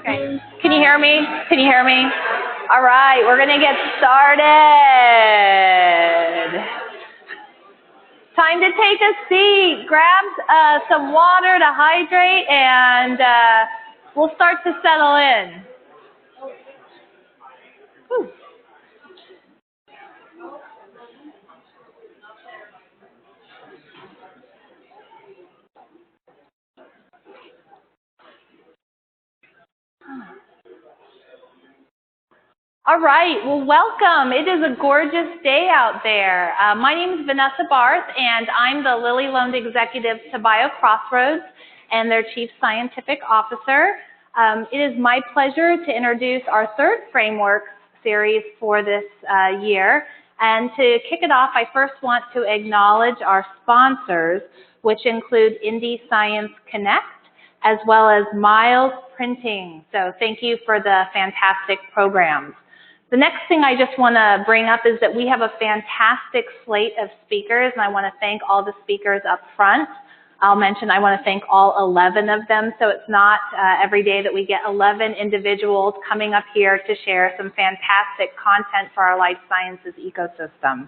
Okay. Can you hear me? Can you hear me? All right, we're going to get started. Time to take a seat. Grab some water to hydrate, and we'll start to settle in. Whew. All right, well, welcome. It is a gorgeous day out there. My name is Vanessa Barth, and I'm the Lilly Loaned Executive to BioCrossroads and their Chief Scientific Officer. It is my pleasure to introduce our third Frameworx series for this year. And to kick it off, I first want to acknowledge our sponsors, which include Indie Science Connect, as well as Miles Printing. So thank you for the fantastic programs. The next thing I just want to bring up is that we have a fantastic slate of speakers, and I want to thank all the speakers up front. I'll mention I want to thank all 11 of them, so it's not every day that we get 11 individuals coming up here to share some fantastic content for our life sciences ecosystem.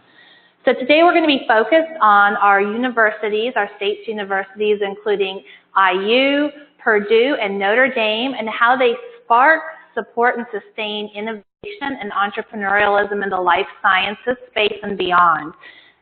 So today we're going to be focused on our universities, our state's universities, including IU, Purdue, and Notre Dame, and how they spark, support, and sustain innovation and entrepreneurialism in the life sciences space and beyond.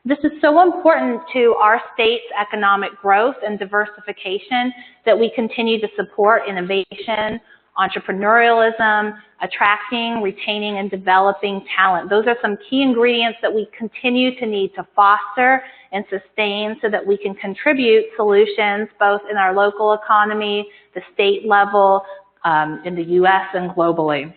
This is so important to our state's economic growth and diversification that we continue to support innovation, entrepreneurialism, attracting, retaining, and developing talent. Those are some key ingredients that we continue to need to foster and sustain so that we can contribute solutions both in our local economy, the state level, in the U.S. and globally.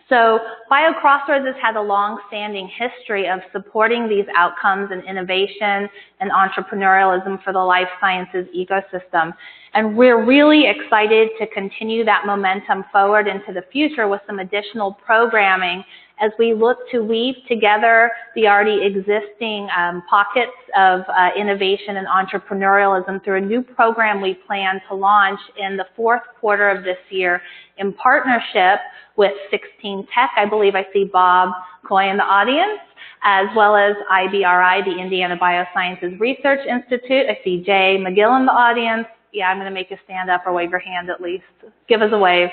So BioCrossroads has had a long-standing history of supporting these outcomes and innovation and entrepreneurialism for the life sciences ecosystem. And we're really excited to continue that momentum forward into the future with some additional programming as we look to weave together the already existing pockets of innovation and entrepreneurialism through a new program we plan to launch in the fourth quarter of this year in partnership with 16 Tech. I believe I see Bob Coy in the audience, as well as IBRI, the Indiana Biosciences Research Institute. I see Jay McGill in the audience. Yeah, I'm going to make you stand up or wave your hand at least. Give us a wave.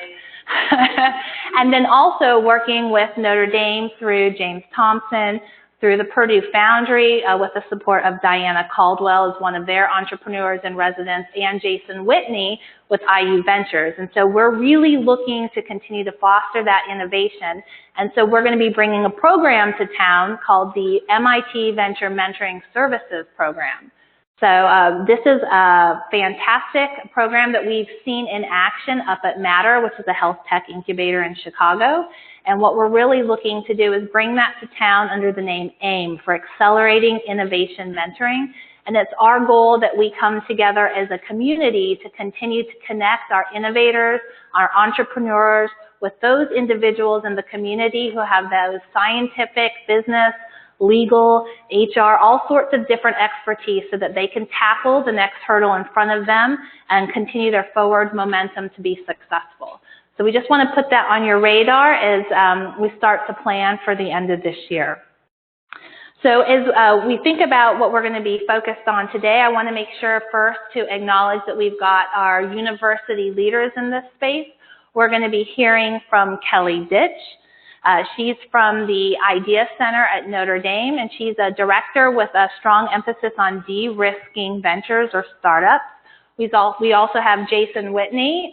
And then also working with Notre Dame through James Thompson, through the Purdue Foundry with the support of Diana Caldwell as one of their entrepreneurs in residence, and Jason Whitney with IU Ventures. And so we're really looking to continue to foster that innovation. And so we're going to be bringing a program to town called the MIT Venture Mentoring Services Program. So this is a fantastic program that we've seen in action up at Matter, which is a health tech incubator in Chicago. And what we're really looking to do is bring that to town under the name AIM, for Accelerating Innovation Mentoring. And it's our goal that we come together as a community to continue to connect our innovators, our entrepreneurs, with those individuals in the community who have those scientific, business, legal, HR, all sorts of different expertise so that they can tackle the next hurdle in front of them and continue their forward momentum to be successful. So we just want to put that on your radar as we start to plan for the end of this year. So as we think about what we're going to be focused on today, I want to make sure first to acknowledge that we've got our university leaders in this space. We're going to be hearing from Kelly Ditch. She's from the Idea Center at Notre Dame, and she's a director with a strong emphasis on de-risking ventures or startups. We also have Jason Whitney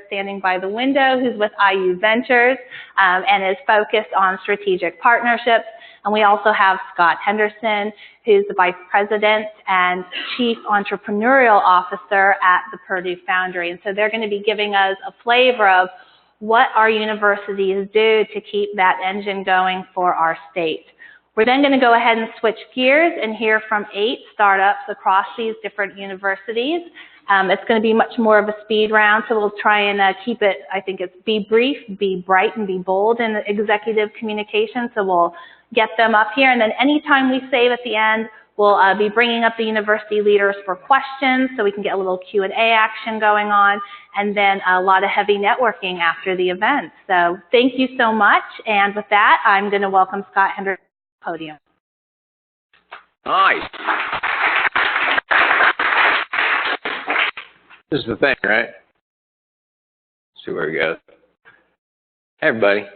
standing by the window, who's with IU Ventures and is focused on strategic partnerships. And we also have Scott Henderson, who's the Vice President and Chief Entrepreneurial Officer at the Purdue Foundry. And so they're going to be giving us a flavor of what our universities do to keep that engine going for our state. We're then going to go ahead and switch gears and hear from 8 startups across these different universities. It's going to be much more of a speed round, so we'll try and keep it, I think it's be brief, be bright, and be bold in executive communication. So we'll get them up here, and then anytime we save at the end, We'll be bringing up the university leaders for questions so we can get a little Q&A action going on, and then a lot of heavy networking after the event. So thank you so much. And with that, I'm going to welcome Scott Hendricks to the podium. Nice. This is the thing, right? Let's see where we go. Hey, everybody.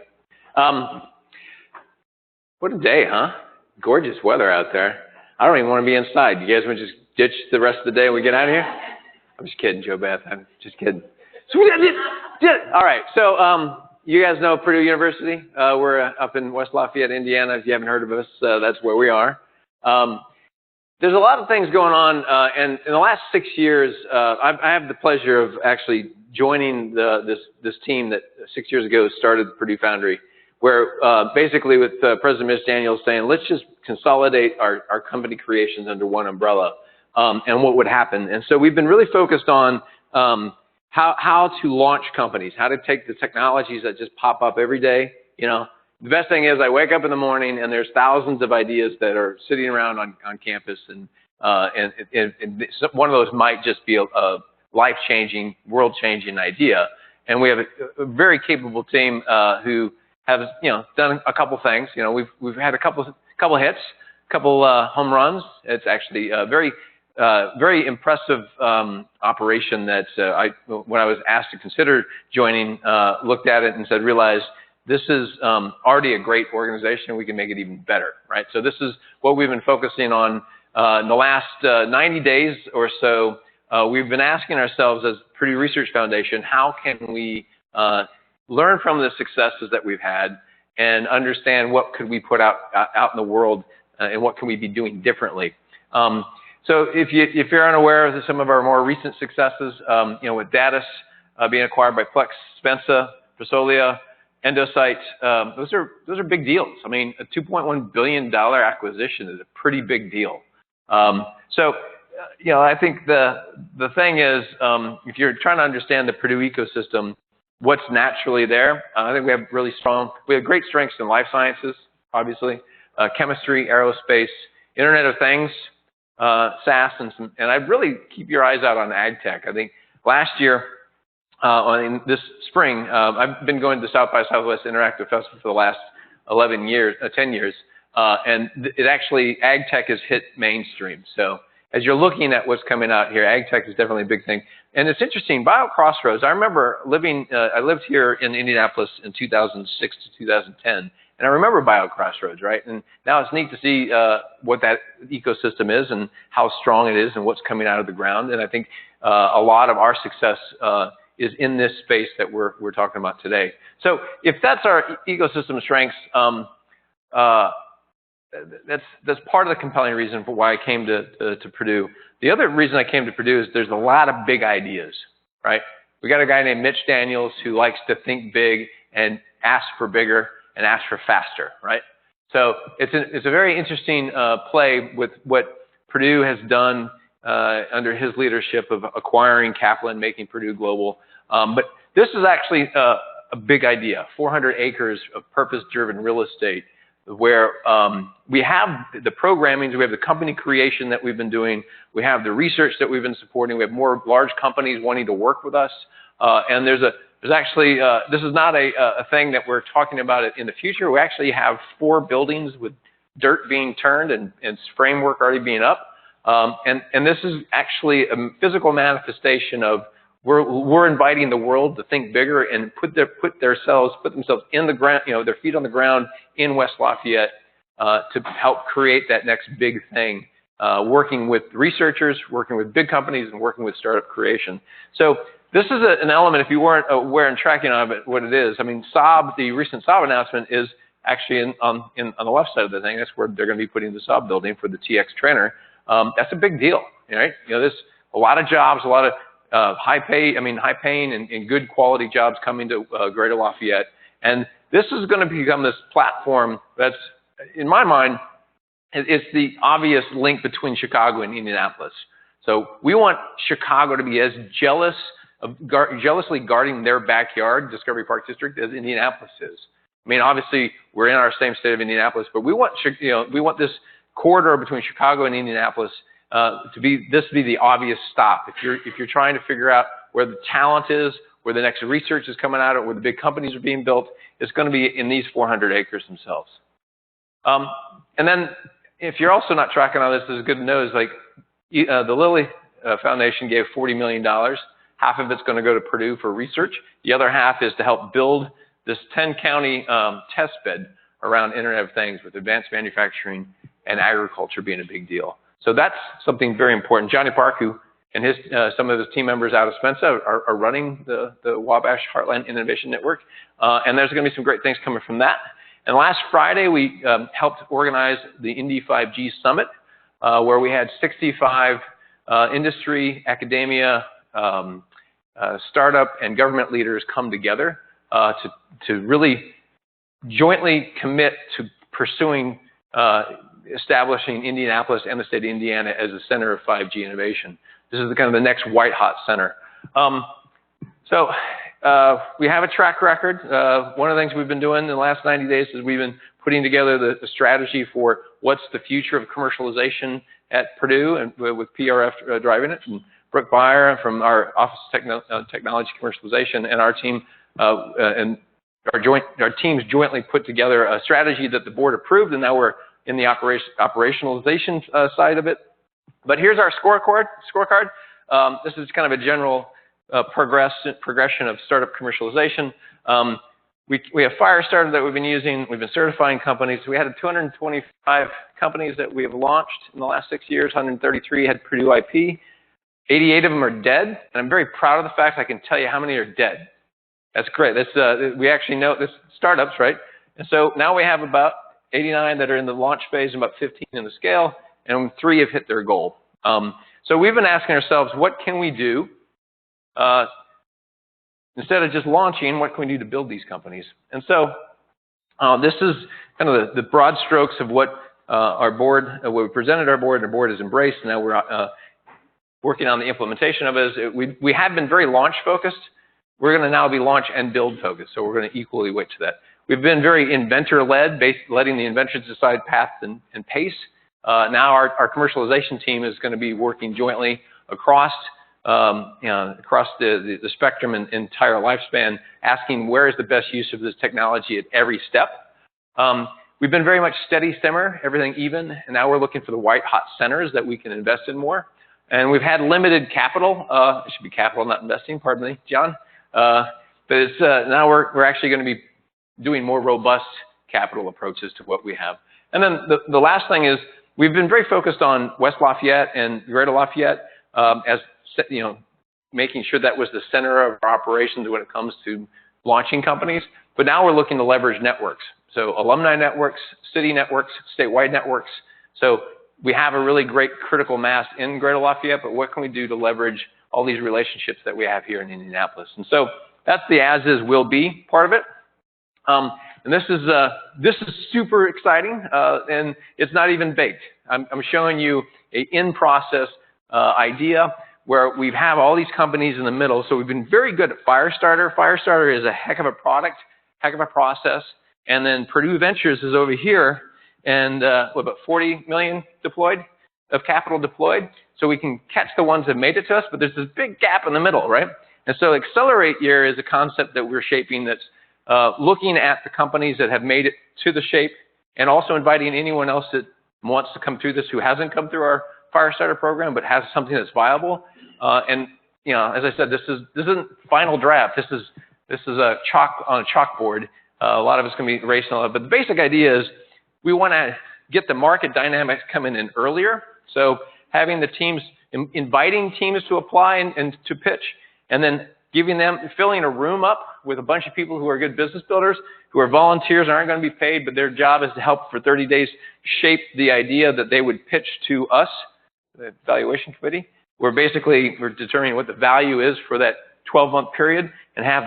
What a day, huh? Gorgeous weather out there. I don't even want to be inside. You guys want to just ditch the rest of the day when we get out of here? I'm just kidding, Joe Beth. I'm just kidding. So we did it. All right. So you guys know Purdue University. We're up in West Lafayette, Indiana. If you haven't heard of us, that's where we are. There's a lot of things going on, and in the last 6 years, I have the pleasure of actually joining this team that 6 years ago started the Purdue Foundry, where basically with President Mitch Daniels saying, let's just consolidate our company creations under one umbrella, and what would happen. And so we've been really focused on how to launch companies, how to take the technologies that just pop up every day. You know, the best thing is I wake up in the morning and there's thousands of ideas that are sitting around on campus, and one of those might just be a life-changing, world-changing idea. And we have a very capable team who have done a couple things. We've had a couple hits, a couple home runs. It's actually a very impressive operation that when I was asked to consider joining, looked at it and said, realized this is already a great organization. We can make it even better, right? So this is what we've been focusing on in the last 90 days or so. We've been asking ourselves as Purdue Research Foundation, how can we learn from the successes that we've had and understand what could we put out in the world, and what can we be doing differently. So if you're unaware of some of our more recent successes, with Datus being acquired by Plex, Spensa, Prosolia, Endocyte, those are big deals. I mean, a $2.1 billion acquisition is a pretty big deal. I think the thing is, if you're trying to understand the Purdue ecosystem, what's naturally there, I think we have great strengths in life sciences, obviously, chemistry, aerospace, Internet of Things, SaaS, and I'd really keep your eyes out on ag tech. I think last year, this spring, I've been going to the South by Southwest Interactive Festival for the last 10 years, and it actually, ag tech has hit mainstream. So as you're looking at what's coming out here, ag tech is definitely a big thing. And it's interesting, BioCrossroads, I remember I lived here in Indianapolis in 2006 to 2010, and I remember BioCrossroads, right? And now it's neat to see what that ecosystem is and how strong it is and what's coming out of the ground. And I think a lot of our success is in this space that we're talking about today. So if that's our ecosystem strengths, that's part of the compelling reason for why I came to Purdue. The other reason I came to Purdue is there's a lot of big ideas, right? We got a guy named Mitch Daniels who likes to think big and ask for bigger and ask for faster, right? So it's a very interesting play with what Purdue has done under his leadership of acquiring Kaplan, making Purdue global. But this is actually a big idea, 400 acres of purpose-driven real estate, where we have the programming, we have the company creation that we've been doing, we have the research that we've been supporting, we have more large companies wanting to work with us, and there's actually, this is not a thing that we're talking about in the future. We actually have 4 buildings with dirt being turned and framework already being up, and this is actually a physical manifestation of we're inviting the world to think bigger and put themselves in the ground, their feet on the ground in West Lafayette to help create that next big thing, working with researchers, working with big companies, and working with startup creation. So this is an element, if you weren't aware and tracking of it, what it is. I mean, Saab, the recent Saab announcement is actually on the left side of the thing. That's where they're going to be putting the Saab building for the TX trainer. That's a big deal, right? There's a lot of jobs, a lot of high paying and good quality jobs coming to Greater Lafayette. And this is going to become this platform that's, in my mind, it's the obvious link between Chicago and Indianapolis. So we want Chicago to be as jealously guarding their backyard, Discovery Park District, as Indianapolis is. I mean, obviously, we're in our same state of Indianapolis, but we want this corridor between Chicago and Indianapolis to be the obvious stop. If you're trying to figure out where the talent is, where the next research is coming out of, where the big companies are being built, it's going to be in these 400 acres themselves. And then if you're also not tracking all this, it's good to know is like the Lilly Foundation gave $40 million. Half of it's going to go to Purdue for research. The other half is to help build this 10-county test bed around Internet of Things with advanced manufacturing and agriculture being a big deal. So that's something very important. Johnny Park, who and some of his team members out of Spencer are running the Wabash Heartland Innovation Network. And there's going to be some great things coming from that. And last Friday, we helped organize the Indy 5G Summit, where we had 65 industry, academia, startup, and government leaders come together to really jointly commit to pursuing establishing Indianapolis and the state of Indiana as a center of 5G innovation. This is kind of the next white-hot center. So we have a track record. One of the things we've been doing in the last 90 days is we've been putting together the strategy for what's the future of commercialization at Purdue, and with PRF driving it, and Brooke Beyer from our Office of Technology Commercialization and our team and our teams jointly put together a strategy that the board approved, and now we're in the operationalization side of it. But here's our scorecard. This is kind of a general progression of startup commercialization. We have Firestarter that we've been using. We've been certifying companies. We had 225 companies that we have launched in the last 6 years. 133 had Purdue IP. 88 of them are dead, and I'm very proud of the fact I can tell you how many are dead. That's great. That's we actually know this startups, right? And so now we have about 89 that are in the launch phase and about 15 in the scale, and 3 have hit their goal. So we've been asking ourselves, what can we do instead of just launching? What can we do to build these companies? And so this is kind of the broad strokes of what our board, what we presented our board, and our board has embraced. And now we're working on the implementation of it. We have been very launch focused. We're going to now be launch and build focused. So we're going to equally weight to that. We've been very inventor-led, letting the inventors decide path and pace. Now our commercialization team is going to be working jointly across the spectrum and entire lifespan, asking where is the best use of this technology at every step. We've been very much steady simmer, everything even, and now we're looking for the white-hot centers that we can invest in more. And we've had limited capital. It should be capital, not investing, pardon me, John. But it's, now we're actually going to be doing more robust capital approaches to what we have. And then the last thing is we've been very focused on West Lafayette and Greater Lafayette as, making sure that was the center of our operations when it comes to launching companies. But now we're looking to leverage networks. So alumni networks, city networks, statewide networks. So we have a really great critical mass in Greater Lafayette, but what can we do to leverage all these relationships that we have here in Indianapolis? And so that's the as-is will be part of it. And this is super exciting, and it's not even baked. I'm showing you an in-process idea where we have all these companies in the middle. So we've been very good at Firestarter. Firestarter is a heck of a product, heck of a process. And then Purdue Ventures is over here, and about 40 million of capital deployed. So we can catch the ones that made it to us, but there's this big gap in the middle, right? And so Accelerate Year is a concept that we're shaping that's looking at the companies that have made it to the shape, and also inviting anyone else that wants to come through this who hasn't come through our Firestarter program but has something that's viable. And as I said, this isn't final draft. This is a chalk on a chalkboard. A lot of it's going to be racial, but the basic idea is we want to get the market dynamics coming in earlier. So having the teams, inviting teams to apply and to pitch, and then filling a room up with a bunch of people who are good business builders, who are volunteers and aren't going to be paid, but their job is to help for 30 days shape the idea that they would pitch to us, the evaluation committee. We're determining what the value is for that 12-month period and have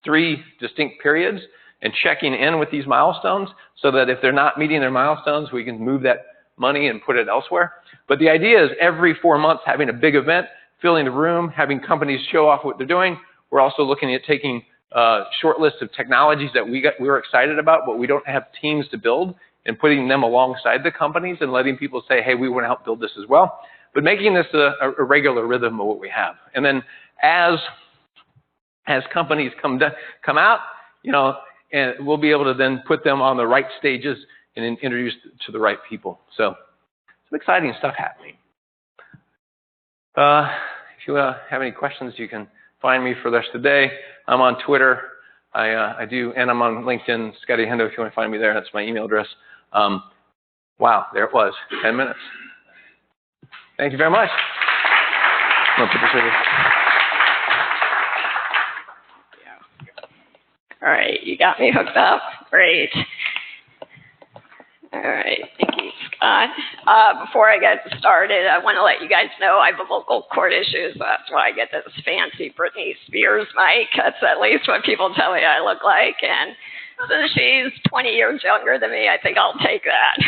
3 distinct periods and checking in with these milestones so that if they're not meeting their milestones, we can move that money and put it elsewhere. But the idea is every 4 months having a big event, filling the room, having companies show off what they're doing. We're also looking at taking short lists of technologies that we're excited about, but we don't have teams to build, and putting them alongside the companies and letting people say, hey, we want to help build this as well. But making this a regular rhythm of what we have. And then as companies come out, and we'll be able to then put them on the right stages and introduce to the right people. So some exciting stuff happening. If you have any questions, you can find me for the rest of the day. I'm on Twitter. I do, and I'm on LinkedIn, Scotty Hendo, if you want to find me there. That's my email address. Wow, there it was, 10 minutes. Thank you very much. I'm gonna put this over. All right, you got me hooked up. Great. All right, thank you, Scott. Before I get started, I want to let you guys know I have vocal cord issues. That's why I get this fancy Britney Spears mic. That's at least what people tell me I look like. And since she's 20 years younger than me, I think I'll take that.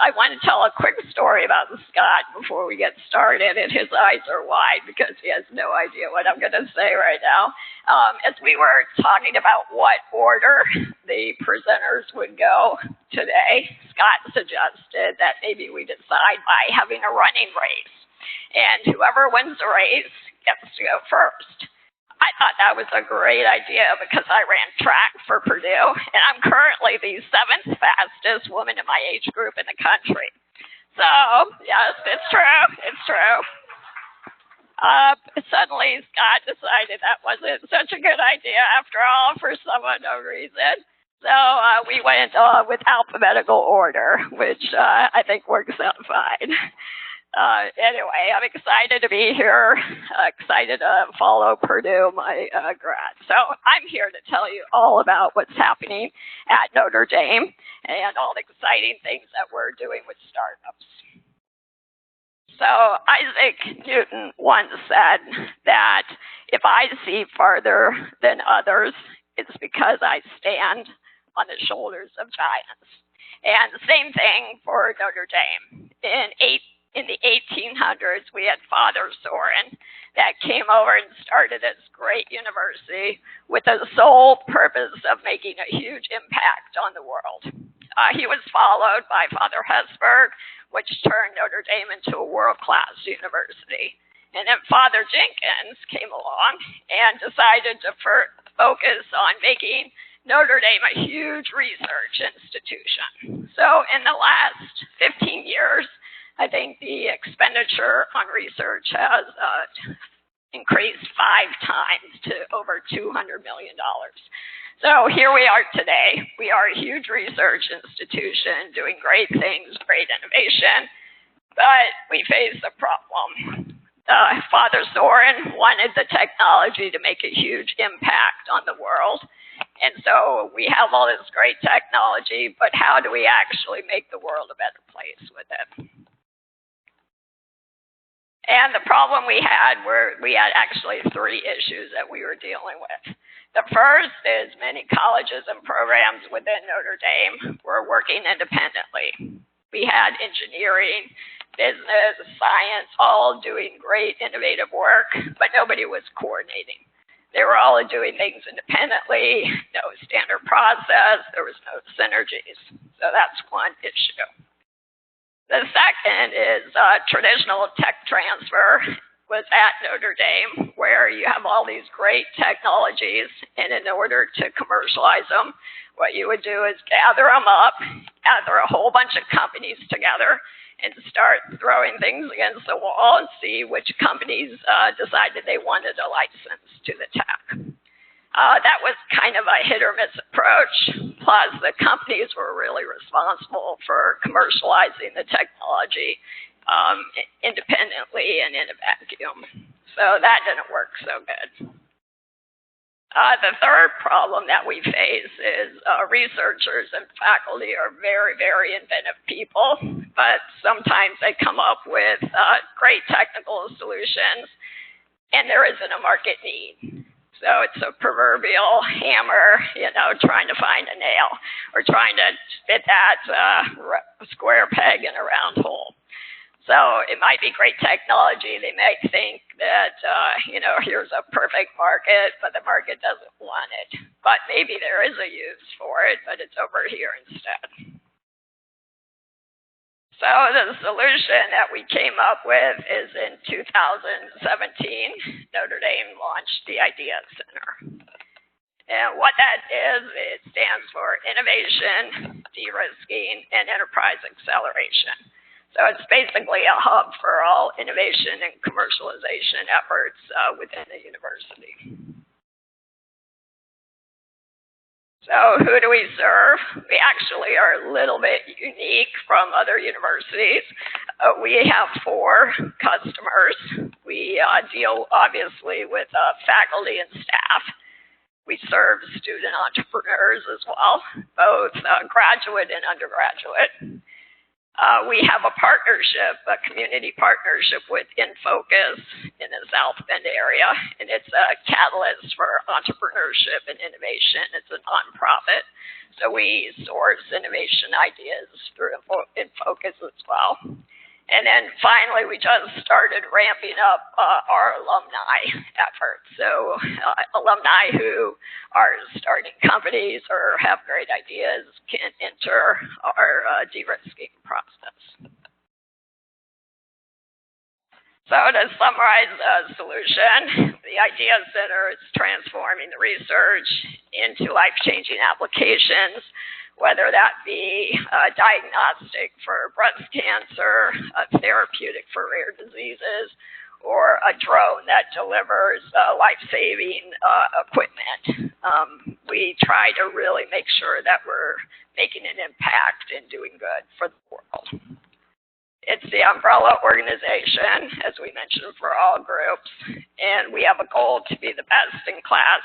I want to tell a quick story about Scott before we get started, and his eyes are wide because he has no idea what I'm going to say right now. As we were talking about what order the presenters would go today, Scott suggested that maybe we decide by having a running race, and whoever wins the race gets to go first. I thought that was a great idea because I ran track for Purdue, and I'm currently the 7th fastest woman in my age group in the country. So, yes, it's true. It's true. Suddenly, Scott decided that wasn't such a good idea after all for some unknown reason. So we went with alphabetical order, which I think works out fine. Anyway, I'm excited to be here, excited to follow Purdue, my grad. So I'm here to tell you all about what's happening at Notre Dame and all the exciting things that we're doing with startups. So Isaac Newton once said that if I see farther than others, it's because I stand on the shoulders of giants. And the same thing for Notre Dame. In the 1800s, we had Father Soren that came over and started this great university with the sole purpose of making a huge impact on the world. He was followed by Father Hesburgh, which turned Notre Dame into a world-class university. And then Father Jenkins came along and decided to focus on making Notre Dame a huge research institution. So in the last 15 years, I think the expenditure on research has increased 5 times to over $200 million. So here we are today. We are a huge research institution doing great things, great innovation, but we face a problem. Father Soren wanted the technology to make a huge impact on the world. And so we have all this great technology, but how do we actually make the world a better place with it? And the problem we had actually 3 issues that we were dealing with. The first is many colleges and programs within Notre Dame were working independently. We had engineering, business, science, all doing great innovative work, but nobody was coordinating. They were all doing things independently, no standard process, there was no synergies. So that's one issue. The second is traditional tech transfer was at Notre Dame, where you have all these great technologies, and in order to commercialize them, what you would do is gather them up, gather a whole bunch of companies together, and start throwing things against the wall and see which companies decided they wanted a license to the tech. That was kind of a hit or miss approach. Plus, the companies were really responsible for commercializing the technology independently and in a vacuum. So that didn't work so good. The third problem that we face is researchers and faculty are very, very inventive people, but sometimes they come up with great technical solutions, and there isn't a market need. So it's a proverbial hammer, trying to find a nail or trying to fit that square peg in a round hole. So it might be great technology. They might think that, here's a perfect market, but the market doesn't want it. But maybe there is a use for it, but it's over here instead. So the solution that we came up with is in 2017, Notre Dame launched the Idea Center. And what that is, it stands for Innovation, De-risking, and Enterprise Acceleration. So it's basically a hub for all innovation and commercialization efforts within the university. So who do we serve? We actually are a little bit unique from other universities. We have 4 customers. We deal obviously with faculty and staff. We serve student entrepreneurs as well, both graduate and undergraduate. We have a partnership, a community partnership with InFocus in the South Bend area, and it's a catalyst for entrepreneurship and innovation. It's a nonprofit, so we source innovation ideas through InFocus as well. And then finally, we just started ramping up our alumni efforts. So alumni who are starting companies or have great ideas can enter our de-risking process. So to summarize the solution, the Idea Center is transforming the research into life-changing applications, whether that be diagnostic for breast cancer, a therapeutic for rare diseases, or a drone that delivers life-saving equipment. We try to really make sure that we're making an impact and doing good for the world. It's the umbrella organization, as we mentioned, for all groups, and we have a goal to be the best-in-class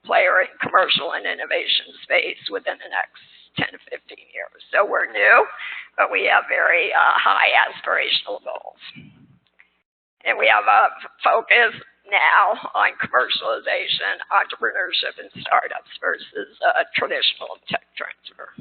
player in commercial and innovation space within the next 10 to 15 years. So we're new, but we have very high aspirational goals. And we have a focus now on commercialization, entrepreneurship, and startups versus traditional tech transfer.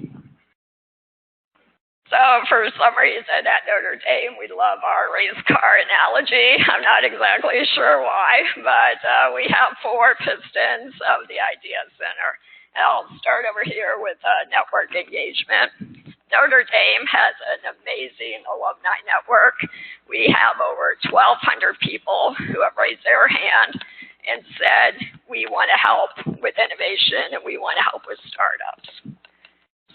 So for some reason at Notre Dame, we love our race car analogy. I'm not exactly sure why, but we have 4 pistons of the Idea Center. I'll start over here with network engagement. Notre Dame has an amazing alumni network. We have over 1,200 people who have raised their hand and said, we want to help with innovation and we want to help with startups.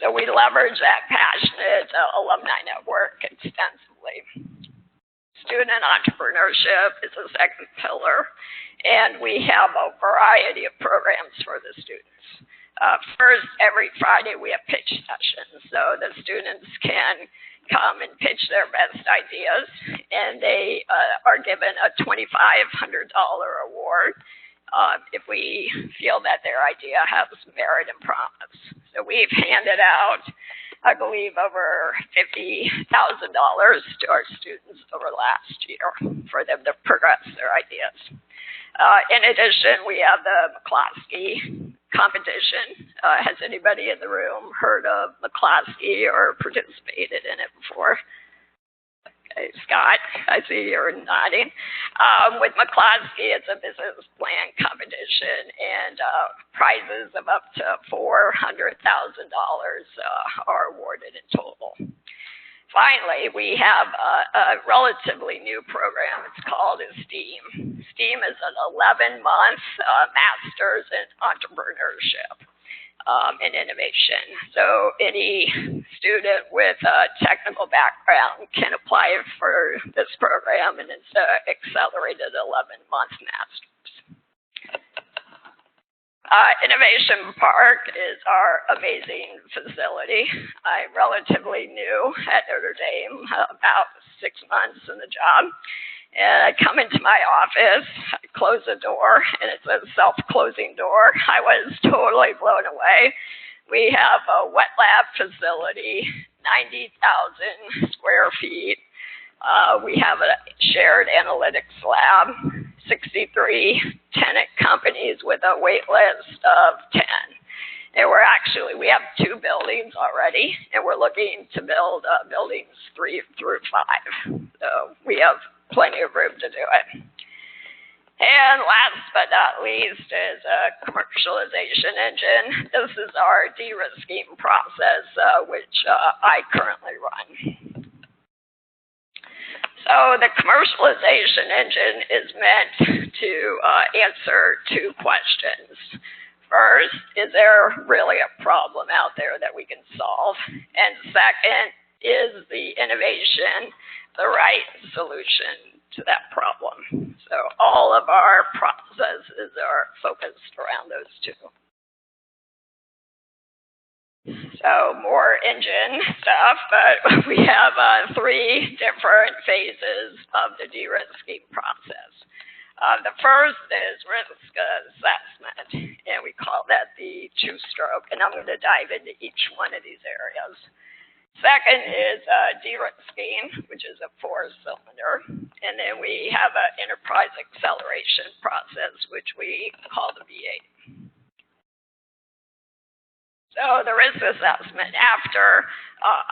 So we leverage that passionate alumni network extensively. Student entrepreneurship is the second pillar, and we have a variety of programs for the students. First, every Friday we have pitch sessions, so the students can come and pitch their best ideas, and they are given a $2,500 award if we feel that their idea has merit and promise. So we've handed out, I believe, over $50,000 to our students over last year for them to progress their ideas. In addition, we have the McCloskey competition. Has anybody in the room heard of McCloskey or participated in it before? Okay, Scott, I see you're nodding. With McCloskey, it's a business plan competition, and prizes of up to $400,000 are awarded in total. Finally, we have a relatively new program. It's called STEAM. STEAM is an 11-month master's in entrepreneurship and innovation. So any student with a technical background can apply for this program, and it's an accelerated 11-month master's. Innovation Park is our amazing facility. I'm relatively new at Notre Dame, about 6 months in the job. And I come into my office, I close the door, and it's a self-closing door. I was totally blown away. We have a wet lab facility, 90,000 square feet. We have a shared analytics lab, 63 tenant companies with a wait list of 10. And we have 2 buildings already, and we're looking to build buildings 3 through 5. So we have plenty of room to do it. And last but not least is a commercialization engine. This is our de-risking process, which I currently run. So the commercialization engine is meant to answer 2 questions. First, is there really a problem out there that we can solve? And second, is the innovation the right solution to that problem? So all of our processes are focused around those 2. So more engine stuff, but we have 3 different phases of the de-risking process. The first is risk assessment, and we call that the 2-stroke, and I'm going to dive into each one of these areas. Second is de-risking, which is a 4-cylinder, and then we have an enterprise acceleration process, which we call the V8. So the risk assessment, after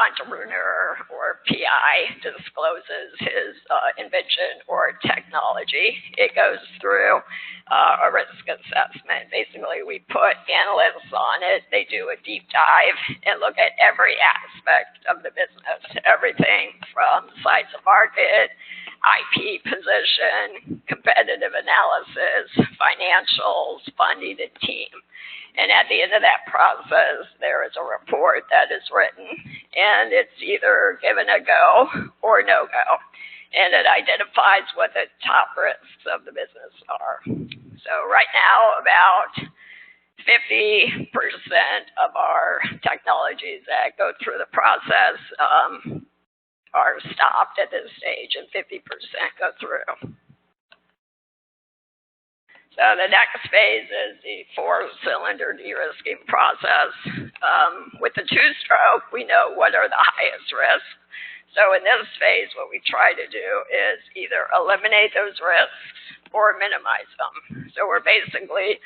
entrepreneur or PI discloses his invention or technology, it goes through a risk assessment. Basically, we put analysts on it. They do a deep dive and look at every aspect of the business, everything from size of market, IP position, competitive analysis, financials, funding, and team. And at the end of that process, there is a report that is written, and it's either given a go or no go. And it identifies what the top risks of the business are. So right now, about 50% of our technologies that go through the process are stopped at this stage, and 50% go through. So the next phase is the 4-cylinder de-risking process. With the 2-stroke, we know what are the highest risks. So in this phase, what we try to do is either eliminate those risks or minimize them. So we're basically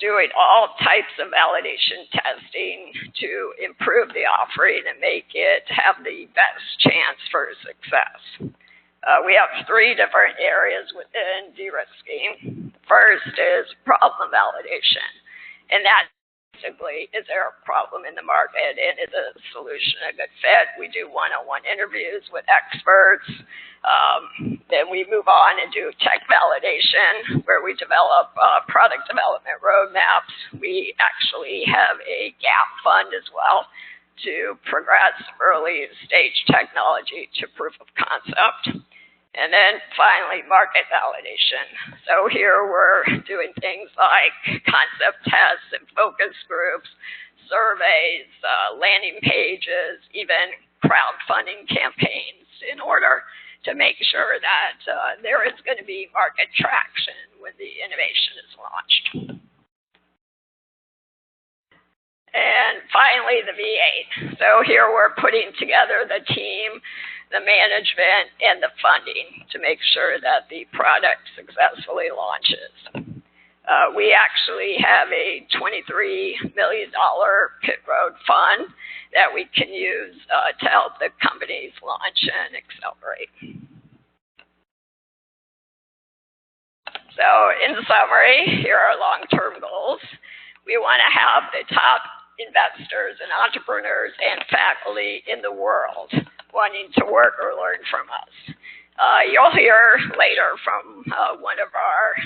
doing all types of validation testing to improve the offering and make it have the best chance for success. We have 3 different areas within de-risking. First is problem validation, and that basically, is there a problem in the market and is the solution a good fit? We do one-on-one interviews with experts. Then we move on and do tech validation, where we develop product development roadmaps. We actually have a gap fund as well to progress early stage technology to proof of concept. And then finally, market validation. So here we're doing things like concept tests and focus groups, surveys, landing pages, even crowdfunding campaigns in order to make sure that there is going to be market traction when the innovation is launched. And finally, the V8. So here we're putting together the team, the management, and the funding to make sure that the product successfully launches. We actually have a $23 million pit road fund that we can use to help the companies launch and accelerate. So in summary, here are long-term goals. We want to have the top investors and entrepreneurs and faculty in the world wanting to work or learn from us. You'll hear later from one of our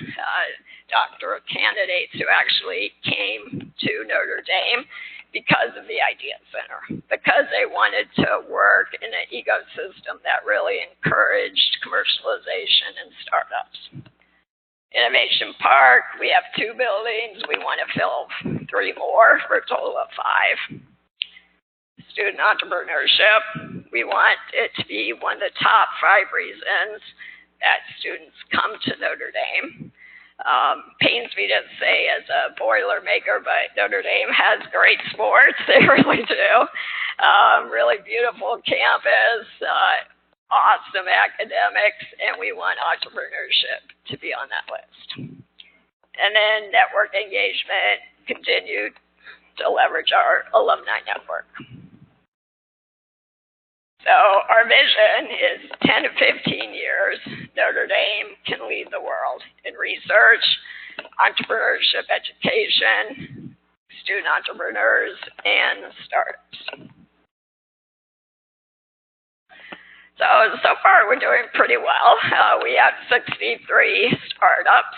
doctoral candidates who actually came to Notre Dame because of the Idea Center, because they wanted to work in an ecosystem that really encouraged commercialization and startups. Innovation Park, we have 2 buildings. We want to fill 3 more for a total of 5. Student entrepreneurship, we want it to be one of the top 5 reasons that students come to Notre Dame. Pains me to say as a Boilermaker, but Notre Dame has great sports. They really do. Really beautiful campus, awesome academics, and we want entrepreneurship to be on that list. And then network engagement, continued to leverage our alumni network. So our vision is 10 to 15 years, Notre Dame can lead the world in research, entrepreneurship education, student entrepreneurs, and startups. So far we're doing pretty well. We have 63 startups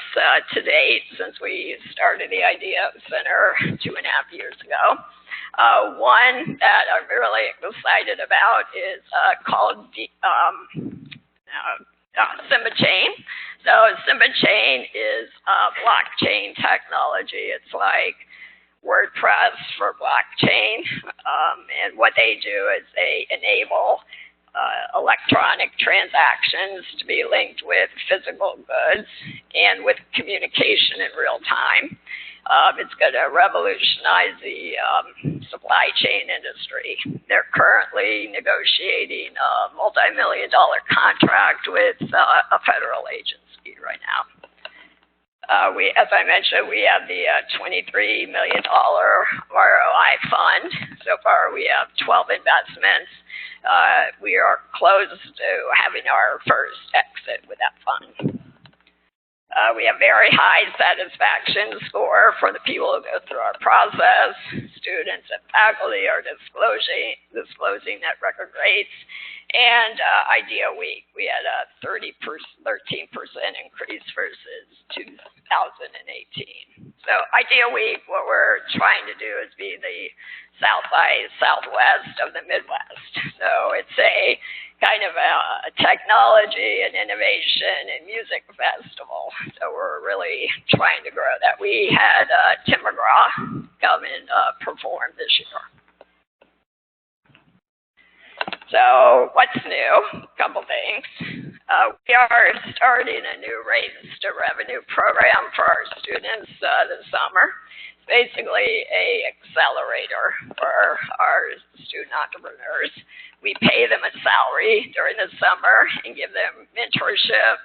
to date since we started the Idea Center 2.5 years ago. One that I'm really excited about is called SymbaChain. So SymbaChain is blockchain technology. It's like WordPress for blockchain. And what they do is they enable electronic transactions to be linked with physical goods and with communication in real time. It's going to revolutionize the supply chain industry. They're currently negotiating a multi-million-dollar contract with a federal agency right now. As I mentioned, we have the $23 million ROI fund. So far, we have 12 investments. We are close to having our first exit with that fund. We have very high satisfaction score for the people who go through our process. Students and faculty are disclosing net record rates. And Idea Week, we had a 13% increase versus 2018. So Idea Week, what we're trying to do is be the South by Southwest of the Midwest. So it's a kind of a technology and innovation and music festival. So we're really trying to grow that. We had Tim McGraw come and perform this year. So what's new? A couple things. We are starting a new Raise to Revenue program for our students this summer. It's basically a accelerator for our student entrepreneurs. We pay them a salary during the summer and give them mentorship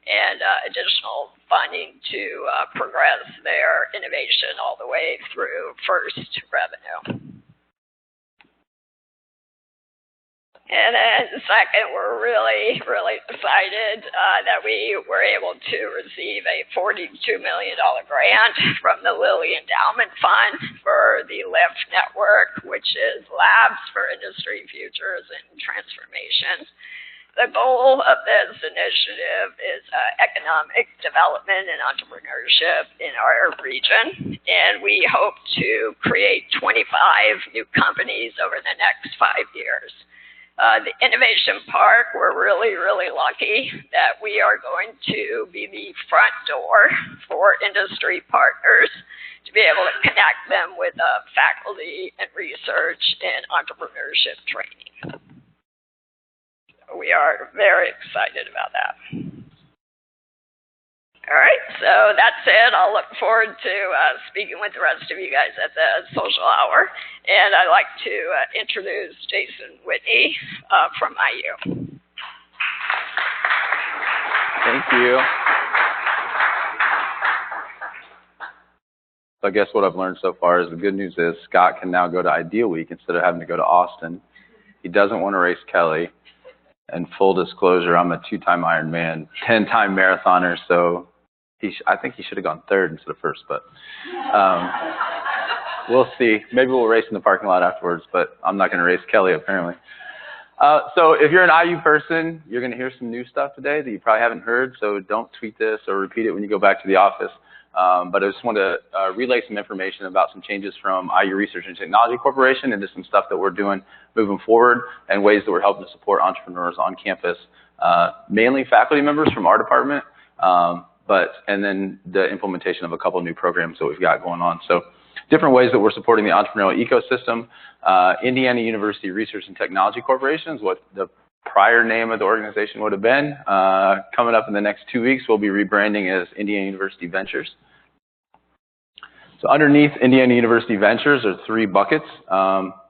and additional funding to progress their innovation all the way through first revenue. And then second, we're really, really excited that we were able to receive a $42 million grant from the Lilly Endowment Fund for the LIFT network, which is Labs for Industry Futures and Transformations. The goal of this initiative is economic development and entrepreneurship in our region, and we hope to create 25 new companies over the next 5 years. The Innovation Park, we're really, really lucky that we are going to be the front door for industry partners to be able to connect them with faculty and research and entrepreneurship training. So we are very excited about that. All right, so that's it. I'll look forward to speaking with the rest of you guys at the social hour. And I'd like to introduce Jason Whitney from IU. Thank you. So I guess what I've learned so far is the good news is Scott can now go to Idea Week instead of having to go to Austin. He doesn't want to race Kelly. And full disclosure, I'm a 2-time Ironman, 10-time marathoner, so I think he should have gone third instead of first, but we'll see. Maybe we'll race in the parking lot afterwards, but I'm not going to race Kelly, apparently. So if you're an IU person, you're going to hear some new stuff today that you probably haven't heard, so don't tweet this or repeat it when you go back to the office. But I just want to relay some information about some changes from IU Research and Technology Corporation into some stuff that we're doing moving forward and ways that we're helping to support entrepreneurs on campus, mainly faculty members from our department, and then the implementation of a couple of new programs that we've got going on. So different ways that we're supporting the entrepreneurial ecosystem. Indiana University Research and Technology Corporation is what the prior name of the organization would have been. Coming up in the next 2 weeks, we'll be rebranding as Indiana University Ventures. So underneath Indiana University Ventures are 3 buckets.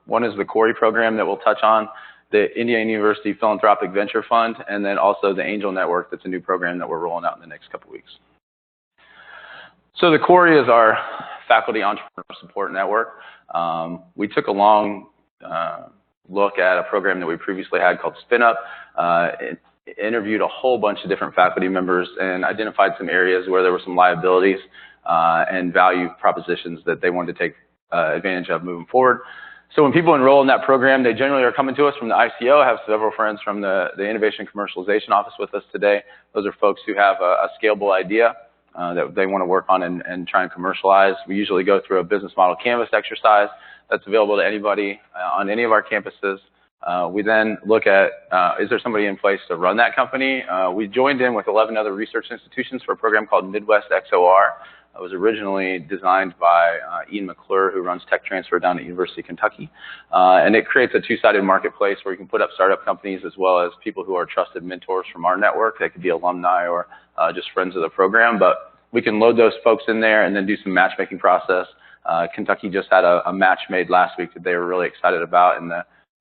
One is the Corey program that we'll touch on, the Indiana University Philanthropic Venture Fund, and then also the Angel Network. That's a new program that we're rolling out in the next couple weeks. So the Corey is our faculty entrepreneur support network. We took a long look at a program that we previously had called SpinUp, interviewed a whole bunch of different faculty members and identified some areas where there were some liabilities and value propositions that they wanted to take advantage of moving forward. So when people enroll in that program, they generally are coming to us from the ICO. I have several friends from the Innovation Commercialization Office with us today. Those are folks who have a scalable idea that they want to work on and try and commercialize. We usually go through a business model canvas exercise that's available to anybody on any of our campuses. We then look at, is there somebody in place to run that company? We joined in with 11 other research institutions for a program called Midwest XOR. It was originally designed by Ian McClure, who runs tech transfer down at University of Kentucky. And it creates a two-sided marketplace where you can put up startup companies as well as people who are trusted mentors from our network. They could be alumni or just friends of the program. But we can load those folks in there and then do some matchmaking process. Kentucky just had a match made last week that they were really excited about. And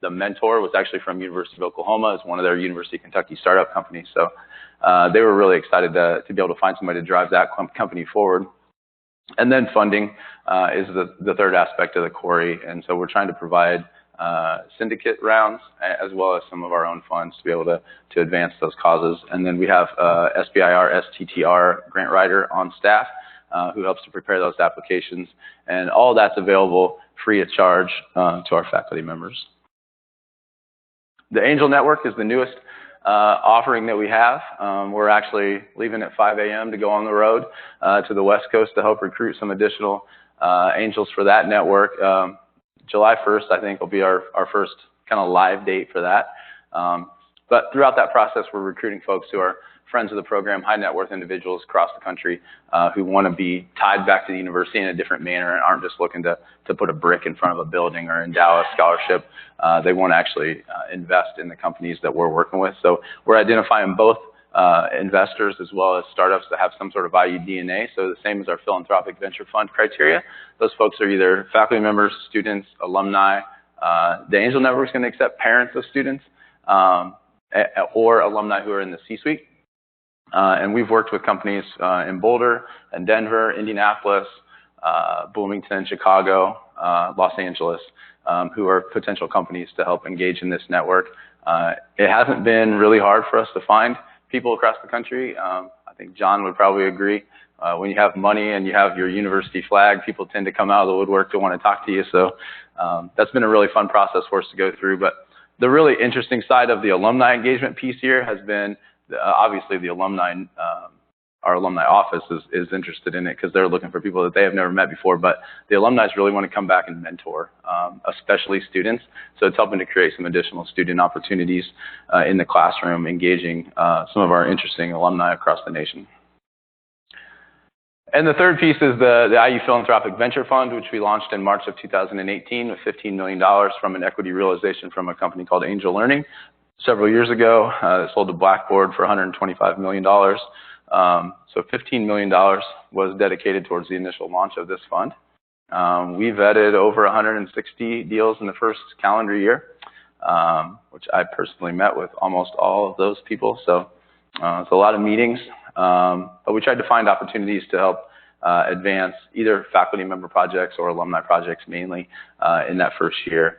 the mentor was actually from University of Oklahoma. It's one of their University of Kentucky startup companies. So they were really excited to be able to find somebody to drive that company forward. And then funding is the third aspect of the Corey. And so we're trying to provide syndicate rounds as well as some of our own funds to be able to advance those causes. And then we have SBIR, STTR grant writer on staff who helps to prepare those applications. And all that's available free of charge to our faculty members. The Angel Network is the newest offering that we have. We're actually leaving at 5 a.m. to go on the road to the West Coast to help recruit some additional angels for that network. July 1st, I think, will be our first kind of live date for that. But throughout that process, we're recruiting folks who are friends of the program, high net worth individuals across the country who want to be tied back to the university in a different manner and aren't just looking to put a brick in front of a building or endow a scholarship. They want to actually invest in the companies that we're working with. So we're identifying both investors as well as startups that have some sort of IU DNA. So the same as our philanthropic venture fund criteria. Those folks are either faculty members, students, alumni. The Angel Network is going to accept parents of students or alumni who are in the C-suite. And we've worked with companies in Boulder and Denver, Indianapolis, Bloomington, Chicago, Los Angeles, who are potential companies to help engage in this network. It hasn't been really hard for us to find people across the country. I think John would probably agree. When you have money and you have your university flag, people tend to come out of the woodwork to want to talk to you. So that's been a really fun process for us to go through. But the really interesting side of the alumni engagement piece here has been obviously the alumni, our alumni office is interested in it because they're looking for people that they have never met before. But the alumni really want to come back and mentor, especially students. So it's helping to create some additional student opportunities in the classroom, engaging some of our interesting alumni across the nation. And the third piece is the IU Philanthropic Venture Fund, which we launched in March of 2018 with $15 million from an equity realization from a company called Angel Learning. Several years ago, it sold to Blackboard for $125 million. So $15 million was dedicated towards the initial launch of this fund. We vetted over 160 deals in the first calendar year, which I personally met with almost all of those people. So it's a lot of meetings. But we tried to find opportunities to help advance either faculty member projects or alumni projects mainly in that first year.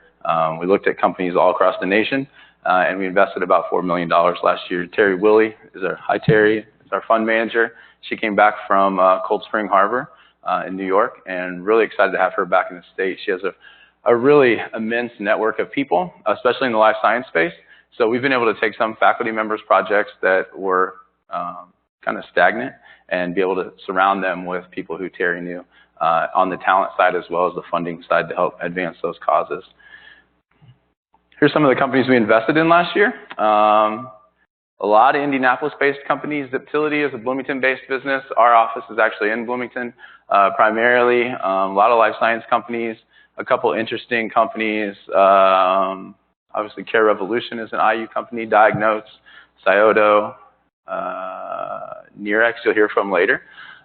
We looked at companies all across the nation. And we invested about $4 million last year. Terry Willie hi Terry, is our fund manager. She came back from Cold Spring Harbor in New York and really excited to have her back in the state. She has a really immense network of people, especially in the life science space. So we've been able to take some faculty members projects that were kind of stagnant and be able to surround them with people who Terry knew on the talent side as well as the funding side to help advance those causes. Here's some of the companies we invested in last year. A lot of Indianapolis-based companies. Ziptility is a Bloomington-based business. Our office is actually in Bloomington primarily. A lot of life science companies. A couple interesting companies. Obviously, Care Revolution is an IU company. Diagnotes, Scioto, Nerex, you'll hear from later.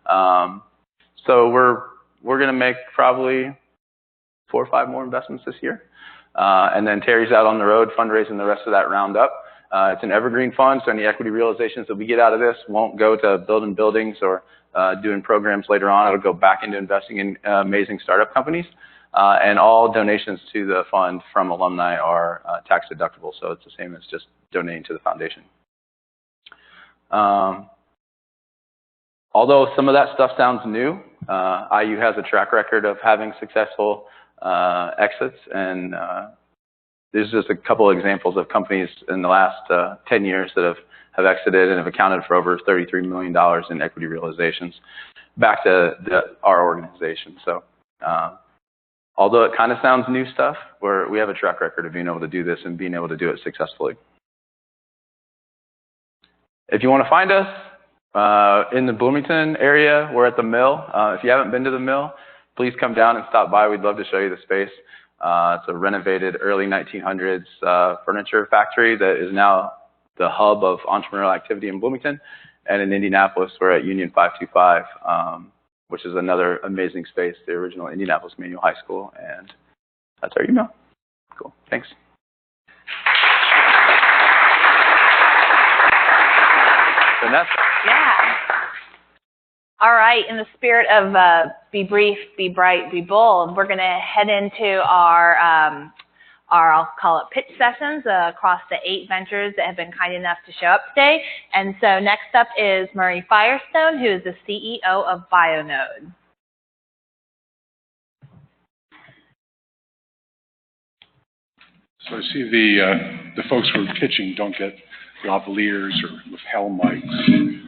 So we're going to make probably 4 or 5 more investments this year. And then Terry's out on the road fundraising the rest of that round up. It's an evergreen fund, so any equity realizations that we get out of this won't go to building buildings or doing programs later on. It'll go back into investing in amazing startup companies. And all donations to the fund from alumni are tax deductible, so it's the same as just donating to the foundation. Although some of that stuff sounds new, IU has a track record of having successful exits, and this is just a couple of examples of companies in the last 10 years that have exited and have accounted for over $33 million in equity realizations back to our organization. So although it kind of sounds new stuff, we have a track record of being able to do this and being able to do it successfully. If you want to find us in the Bloomington area, we're at the Mill. If you haven't been to the Mill, please come down and stop by. We'd love to show you the space. It's a renovated early 1900s furniture factory that is now the hub of entrepreneurial activity in Bloomington. And in Indianapolis, we're at Union 525, which is another amazing space, the original Indianapolis Manual High School. And that's our email. Cool. Thanks. Vanessa. Yeah. All right. In the spirit of be brief, be bright, be bold, we're going to head into our I'll call it pitch sessions across the 8 ventures that have been kind enough to show up today. And so next up is Murray Firestone, who is the CEO of BioNode. So I see the folks who are pitching don't get lavaliers or lapel mics.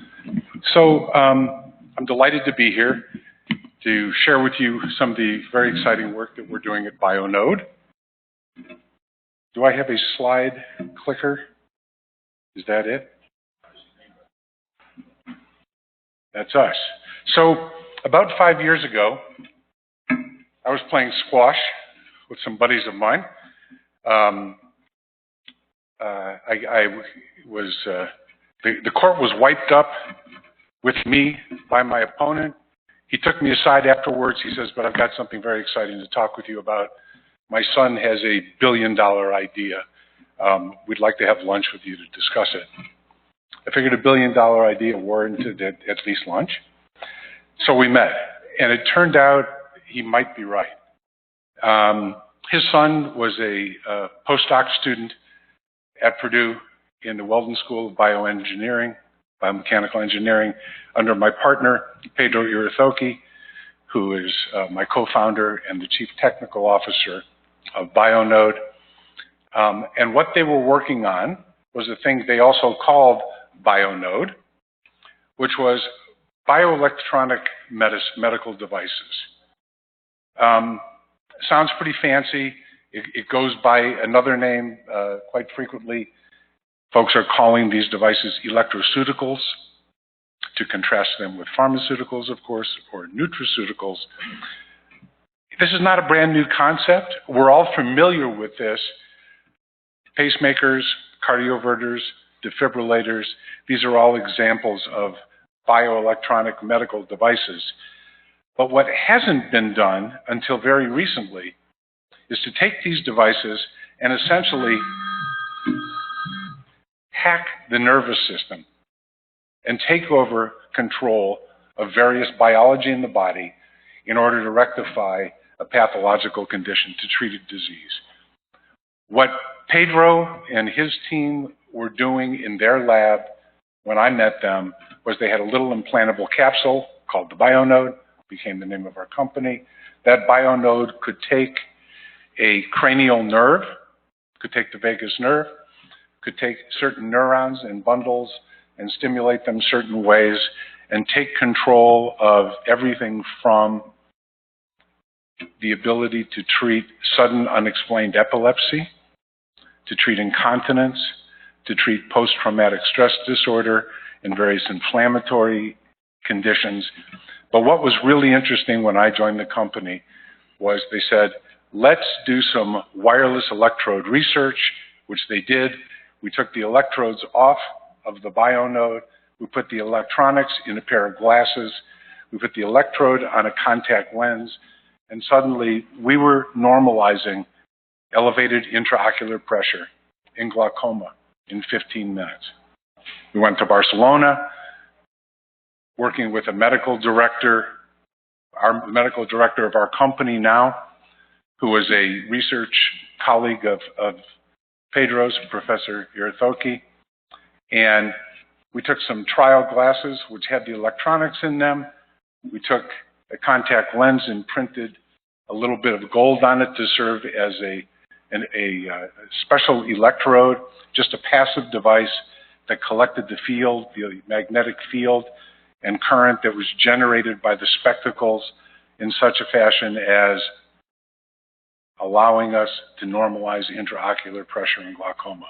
So I'm delighted to be here to share with you some of the very exciting work that we're doing at BioNode. Do I have a slide clicker? Is that it? That's us. So about 5 years ago, I was playing squash with some buddies of mine. The court was wiped up with me by my opponent. He took me aside afterwards. He says, but I've got something very exciting to talk with you about. My son has a $1 billion idea. We'd like to have lunch with you to discuss it. I figured $1 billion idea warranted at least lunch. So we met, and it turned out he might be right. His son was a postdoc student at Purdue in the Weldon School of Biomechanical Engineering under my partner, Pedro Irithoki, who is my co-founder and the chief technical officer of BioNode. And what they were working on was a thing they also called BioNode, which was bioelectronic medical devices. Sounds pretty fancy. It goes by another name quite frequently. Folks are calling these devices electroceuticals to contrast them with pharmaceuticals, of course, or nutraceuticals. This is not a brand new concept. We're all familiar with this. Pacemakers, cardioverters, defibrillators, these are all examples of bioelectronic medical devices. But what hasn't been done until very recently is to take these devices and essentially hack the nervous system and take over control of various biology in the body in order to rectify a pathological condition, to treat a disease. What Pedro and his team were doing in their lab when I met them was they had a little implantable capsule called the BioNode, became the name of our company. That BioNode could take a cranial nerve, could take the vagus nerve, could take certain neurons and bundles and stimulate them certain ways and take control of everything from the ability to treat sudden unexplained epilepsy, to treat incontinence, to treat post-traumatic stress disorder and various inflammatory conditions. But what was really interesting when I joined the company was they said, let's do some wireless electrode research, which they did. We took the electrodes off of the BioNode. We put the electronics in a pair of glasses. We put the electrode on a contact lens. And suddenly we were normalizing elevated intraocular pressure in glaucoma. in 15 minutes. We went to Barcelona, working with a medical director, our medical director of our company now, who was a research colleague of Pedro's, Professor Irithoki. And we took some trial glasses, which had the electronics in them. We took a contact lens and printed a little bit of gold on it to serve as a special electrode, just a passive device that collected the field, the magnetic field and current that was generated by the spectacles in such a fashion as allowing us to normalize intraocular pressure in glaucoma.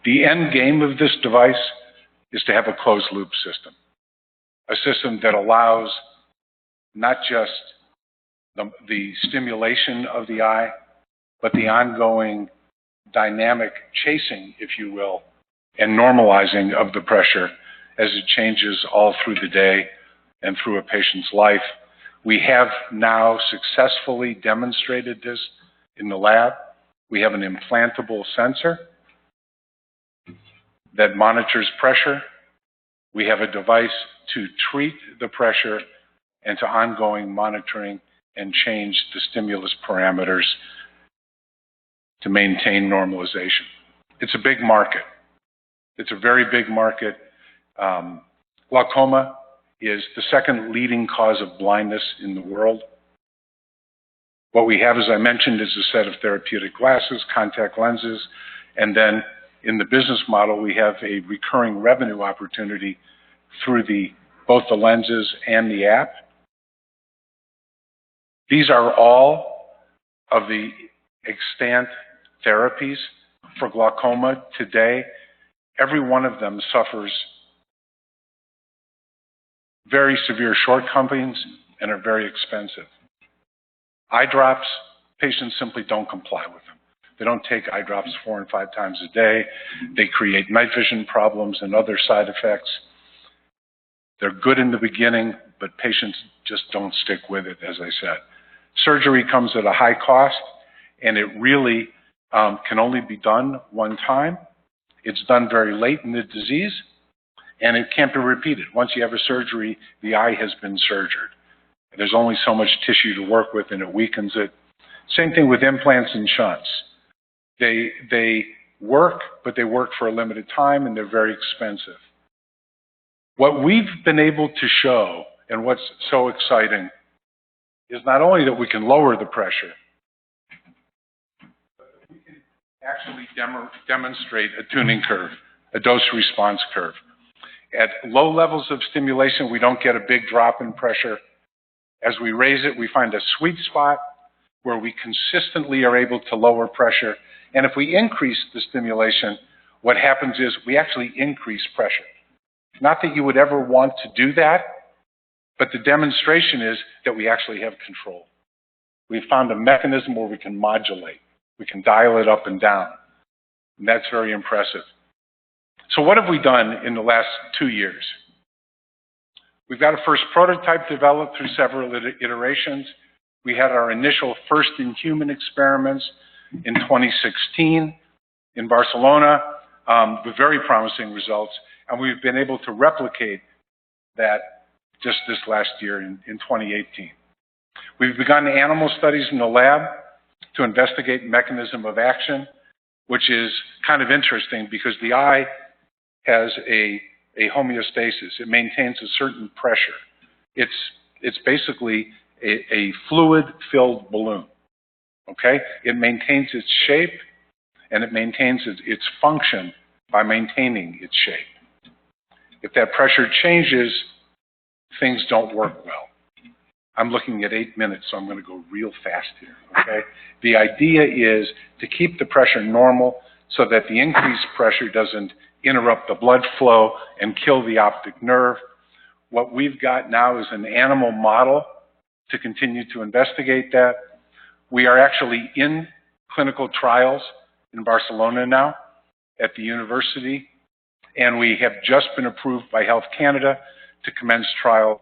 The end game of this device is to have a closed loop system, a system that allows not just the stimulation of the eye, but the ongoing dynamic chasing, if you will, and normalizing of the pressure as it changes all through the day and through a patient's life. We have now successfully demonstrated this in the lab. We have an implantable sensor that monitors pressure. We have a device to treat the pressure and to ongoing monitoring and change the stimulus parameters to maintain normalization. It's a big market. It's a very big market. Glaucoma is the second leading cause of blindness in the world. What we have, as I mentioned, is a set of therapeutic glasses, contact lenses, and then in the business model, we have a recurring revenue opportunity through both the lenses and the app. These are all of the extant therapies for glaucoma today. Every one of them suffers very severe shortcomings and are very expensive. Eye drops, patients simply don't comply with them. They don't take eye drops 4 and 5 times a day. They create night vision problems and other side effects. They're good in the beginning, but patients just don't stick with it, as I said. Surgery comes at a high cost, and it really can only be done one time. It's done very late in the disease, and it can't be repeated. Once you have a surgery, the eye has been surgered. There's only so much tissue to work with, and it weakens it. Same thing with implants and shunts. They work, but they work for a limited time, and they're very expensive. What we've been able to show, and what's so exciting, is not only that we can lower the pressure, but we can actually demonstrate a tuning curve, a dose-response curve. At low levels of stimulation, we don't get a big drop in pressure. As we raise it, we find a sweet spot where we consistently are able to lower pressure. And if we increase the stimulation, what happens is we actually increase pressure. Not that you would ever want to do that, but the demonstration is that we actually have control. We've found a mechanism where we can modulate. We can dial it up and down. And that's very impressive. So what have we done in the last 2 years? We've got a first prototype developed through several iterations. We had our initial first-in-human experiments in 2016 in Barcelona with very promising results, and we've been able to replicate that just this last year in 2018. We've begun animal studies in the lab to investigate mechanism of action, which is kind of interesting because the eye has a homeostasis. It maintains a certain pressure. It's basically a fluid-filled balloon, okay? It maintains its shape, and it maintains its function by maintaining its shape. If that pressure changes, things don't work well. I'm looking at 8 minutes, so I'm going to go real fast here, okay? The idea is to keep the pressure normal so that the increased pressure doesn't interrupt the blood flow and kill the optic nerve. What we've got now is an animal model to continue to investigate that. We are actually in clinical trials in Barcelona now at the university, and we have just been approved by Health Canada to commence trial.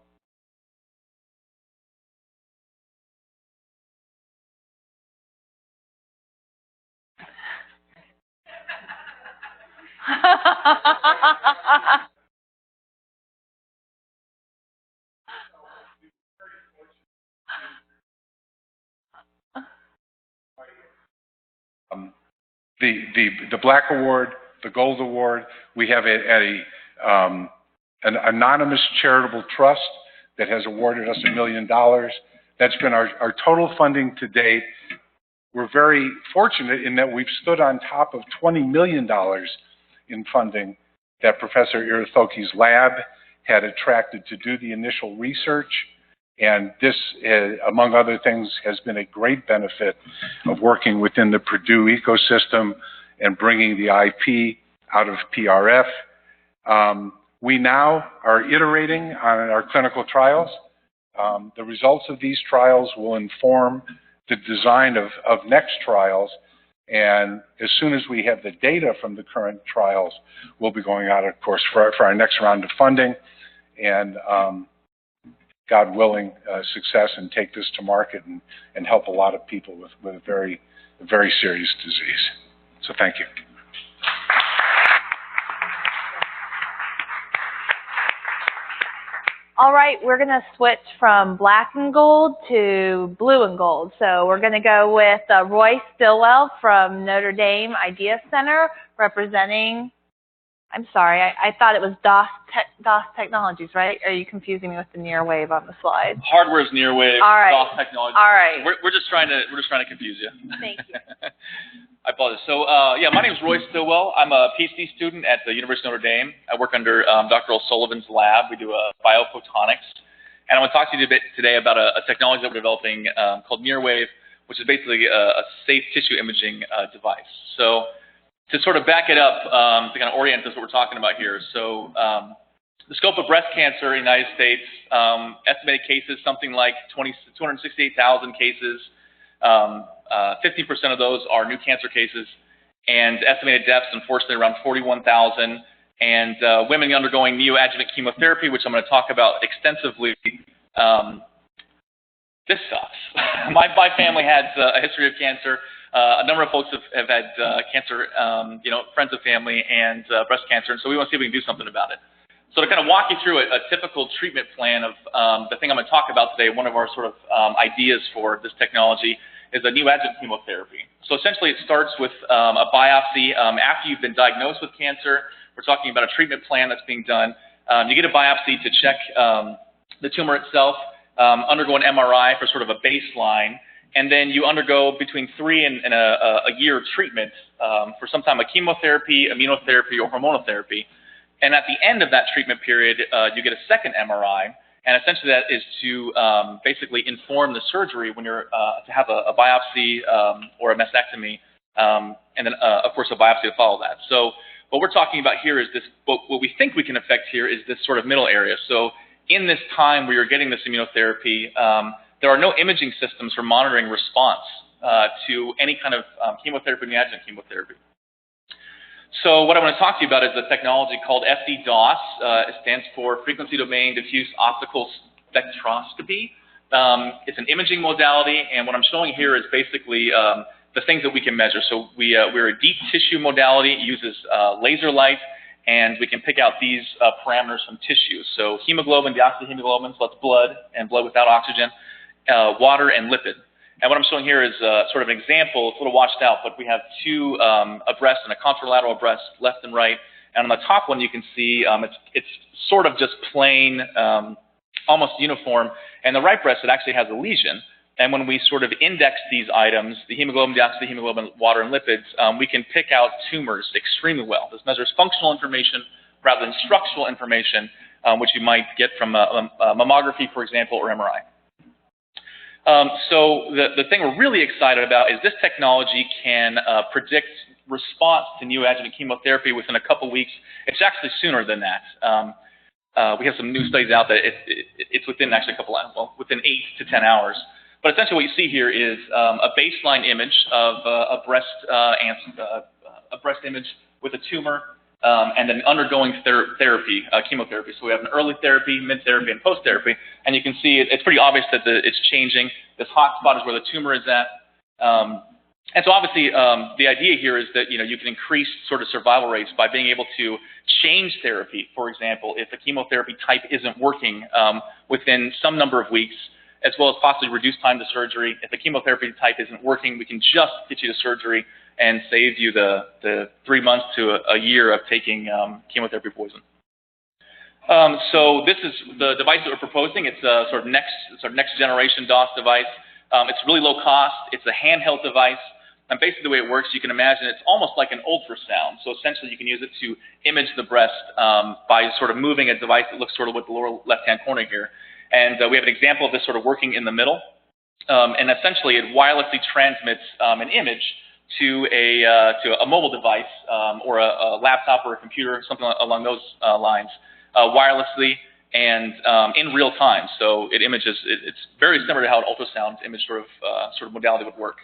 The Black Award, the Gold Award, we have an anonymous charitable trust that has awarded us $1 million. That's been our total funding to date. We're very fortunate in that we've stood on top of $20 million in funding that Professor Irithoki's lab had attracted to do the initial research. And this, among other things, has been a great benefit of working within the Purdue ecosystem and bringing the IP out of PRF. We now are iterating on our clinical trials. The results of these trials will inform the design of next trials. And as soon as we have the data from the current trials, we'll be going out, of course, for our next round of funding. And God willing, success and take this to market and help a lot of people with a very serious disease. So thank you. All right, we're going to switch from black and gold to blue and gold. So we're going to go with Roy Stillwell from Notre Dame Idea Center, representing, I'm sorry, I thought it was DOS Technologies, right? Are you confusing me with the Nearwave on the slide? Hardware is Nearwave. All right. DOS Technologies. All right. We're just trying to confuse you. Thank you. I apologize. So yeah, my name is Roy Stillwell. I'm a PhD student at the University of Notre Dame. I work under Dr. O'Sullivan's lab. We do biophotonics, and I want to talk to you a bit today about a technology that we're developing called Nearwave, which is basically a safe tissue imaging device. So to sort of back it up, to kind of orient us what we're talking about here. So the scope of breast cancer in the United States, estimated cases, something like 268,000 cases. 50% of those are new cancer cases, and estimated deaths, unfortunately, around 41,000. And women undergoing neoadjuvant chemotherapy, which I'm going to talk about extensively. This sucks. My family has a history of cancer. A number of folks have had cancer, friends of family, and breast cancer, and so we want to see if we can do something about it. So to kind of walk you through a typical treatment plan of the thing I'm going to talk about today, one of our sort of ideas for this technology is a neoadjuvant chemotherapy. So essentially it starts with a biopsy. After you've been diagnosed with cancer, we're talking about a treatment plan that's being done. You get a biopsy to check the tumor itself, undergo an MRI for sort of a baseline, and then you undergo between 3 and a year treatment for sometime a chemotherapy, immunotherapy, or hormonal therapy. And at the end of that treatment period, you get a second MRI, and essentially that is to basically inform the surgery when you're to have a biopsy or a mastectomy, and then of course a biopsy to follow that. So what we're talking about here is this. What we think we can affect here is this sort of middle area. So in this time where you're getting this immunotherapy, there are no imaging systems for monitoring response to any kind of chemotherapy, neoadjuvant chemotherapy. So what I want to talk to you about is a technology called FDDOS. It stands for Frequency Domain Diffuse Optical Spectroscopy. It's an imaging modality, and what I'm showing here is basically the things that we can measure. So we're a deep tissue modality. It uses laser light, and we can pick out these parameters from tissues. So hemoglobin, deoxyhemoglobin, so that's blood, and blood without oxygen, water, and lipid. And what I'm showing here is sort of an example. It's a little washed out, but we have two, a breast and a contralateral breast, left and right. And on the top one, you can see it's sort of just plain, almost uniform. And the right breast, it actually has a lesion. And when we sort of index these items, the hemoglobin, deoxyhemoglobin, water, and lipids, we can pick out tumors extremely well. This measures functional information rather than structural information, which you might get from a mammography, for example, or MRI. So the thing we're really excited about is this technology can predict response to neoadjuvant chemotherapy within a couple weeks. It's actually sooner than that. We have some new studies out that it's within actually within 8 to 10 hours. But essentially what you see here is a baseline image of a breast image with a tumor, and then undergoing therapy, chemotherapy. So we have an early therapy, mid-therapy, and post-therapy. And you can see it's pretty obvious that it's changing. This hot spot is where the tumor is at. And so obviously, the idea here is that you can increase sort of survival rates by being able to change therapy. For example, if a chemotherapy type isn't working within some number of weeks, as well as possibly reduce time to surgery. If the chemotherapy type isn't working, we can just get you to surgery and save you the 3 months to a year of taking chemotherapy poison. So this is the device that we're proposing. It's a sort of next generation DOS device. It's really low cost. It's a handheld device. And basically the way it works, you can imagine it's almost like an ultrasound. So essentially you can use it to image the breast by sort of moving a device that looks sort of with the lower left-hand corner here. And we have an example of this sort of working in the middle. And essentially it wirelessly transmits an image to a mobile device or a laptop or a computer, something along those lines, wirelessly and in real time. So it images. It's very similar to how an ultrasound image sort of modality would work.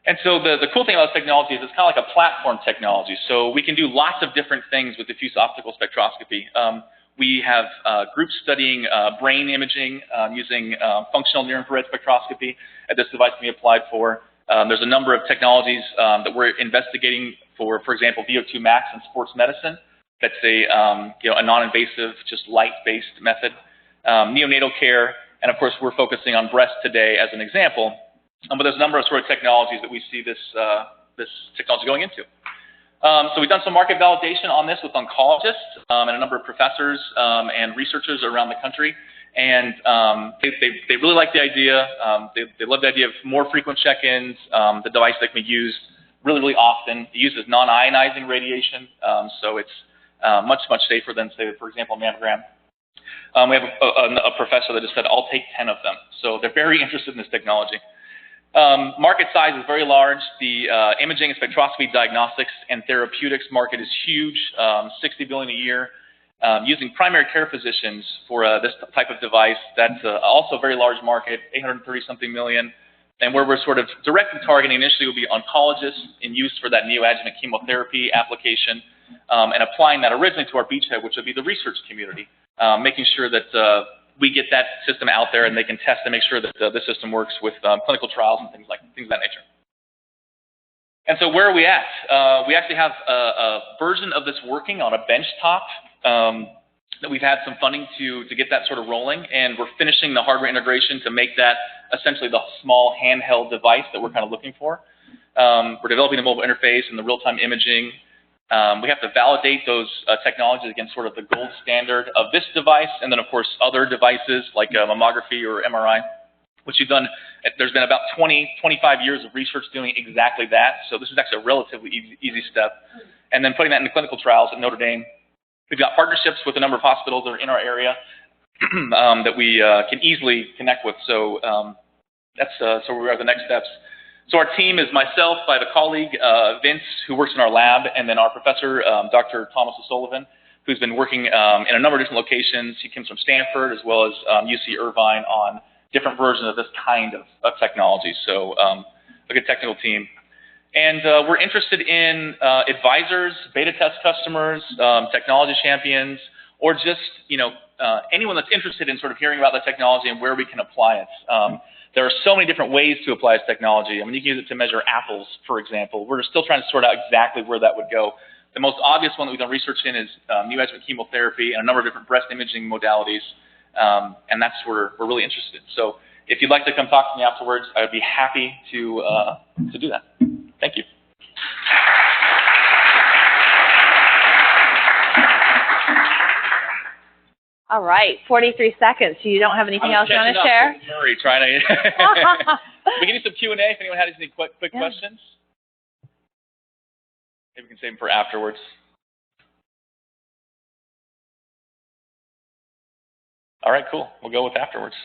And so the cool thing about this technology is it's kind of like a platform technology. So we can do lots of different things with diffuse optical spectroscopy. We have groups studying brain imaging using functional near-infrared spectroscopy that this device can be applied for. There's a number of technologies that we're investigating for example, VO2 max in sports medicine. That's a non-invasive, just light-based method. Neonatal care, and of course we're focusing on breast today as an example. But there's a number of sort of technologies that we see this technology going into. So we've done some market validation on this with oncologists and a number of professors and researchers around the country. And they really like the idea. They love the idea of more frequent check-ins. The device that can be used really, really often. It uses non-ionizing radiation, so it's much safer than, say, for example, mammogram. We have a professor that just said, I'll take 10 of them. So they're very interested in this technology. Market size is very large. The imaging and spectroscopy diagnostics and therapeutics market is huge, $60 billion a year. Using primary care physicians for this type of device, that's also a very large market, $830-something million. And where we're sort of directly targeting initially will be oncologists in use for that neoadjuvant chemotherapy application, and applying that originally to our beachhead, which would be the research community, making sure that we get that system out there and they can test and make sure that the system works with clinical trials and things of that nature. And so where are we at? We actually have a version of this working on a benchtop that we've had some funding to get that sort of rolling, and we're finishing the hardware integration to make that essentially the small handheld device that we're kind of looking for. We're developing the mobile interface and the real-time imaging. We have to validate those technologies against sort of the gold standard of this device, and then of course other devices like mammography or MRI, which we've done. There's been about 25 years of research doing exactly that, so this is actually a relatively easy step. And then putting that into clinical trials at Notre Dame. We've got partnerships with a number of hospitals that are in our area that we can easily connect with. So so we are the next steps. So our team is myself, I have a colleague, Vince, who works in our lab, and then our professor, Dr. Thomas O'Sullivan, who's been working in a number of different locations. He comes from Stanford as well as UC Irvine on different versions of this kind of technology. So a good technical team. And we're interested in advisors, beta test customers, technology champions, or just anyone that's interested in sort of hearing about the technology and where we can apply it. There are so many different ways to apply this technology. I mean, you can use it to measure apples, for example. We're still trying to sort out exactly where that would go. The most obvious one that we've done research in is neoadjuvant chemotherapy and a number of different breast imaging modalities, and that's where we're really interested in. So if you'd like to come talk to me afterwards, I would be happy to do that. Thank you. All right, 43 seconds. So you don't have anything else you want to share? Murray, trying to. We can do some Q&A if anyone has any quick questions. Maybe we can save them for afterwards. All right, cool. We'll go with afterwards.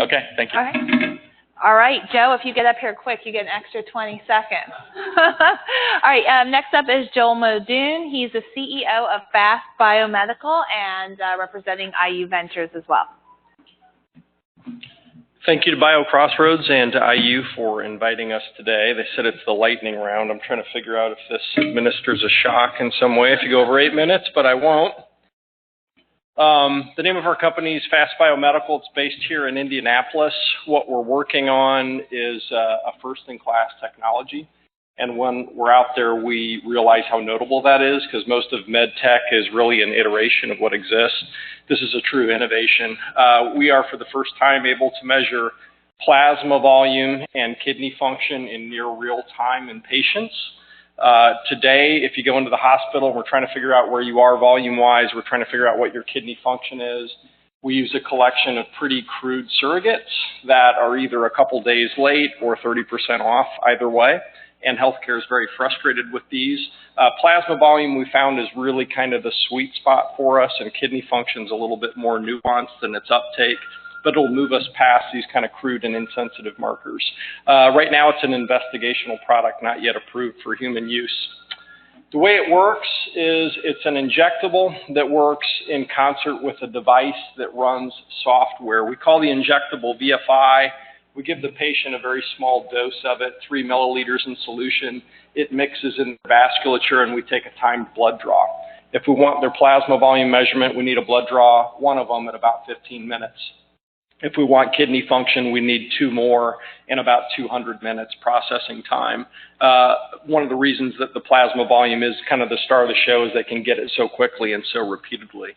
Okay, thank you. All right. All right, Joe, if you get up here quick, you get an extra 20 seconds. All right, next up is Joel Modoon. He's the CEO of Fast Biomedical and representing IU Ventures as well. Thank you to BioCrossroads and to IU for inviting us today. They said it's the lightning round. I'm trying to figure out if this administers a shock in some way if you go over 8 minutes, but I won't. The name of our company is Fast Biomedical. It's based here in Indianapolis. What we're working on is a first-in-class technology. And when we're out there, we realize how notable that is, because most of med tech is really an iteration of what exists. This is a true innovation. We are, for the first time, able to measure plasma volume and kidney function in near real time in patients. Today, if you go into the hospital, we're trying to figure out where you are volume-wise. We're trying to figure out what your kidney function is. We use a collection of pretty crude surrogates that are either a couple days late or 30% off either way. And healthcare is very frustrated with these. Plasma volume we found is really kind of the sweet spot for us, and kidney function is a little bit more nuanced in its uptake, but it'll move us past these kind of crude and insensitive markers. Right now it's an investigational product, not yet approved for human use. The way it works is it's an injectable that works in concert with a device that runs software. We call the injectable VFI. We give the patient a very small dose of it, 3 milliliters in solution. It mixes in the vasculature, and we take a timed blood draw. If we want their plasma volume measurement, we need a blood draw, one of them at about 15 minutes. If we want kidney function, we need 2 more in about 200 minutes processing time. One of the reasons that the plasma volume is kind of the star of the show is they can get it so quickly and so repeatedly.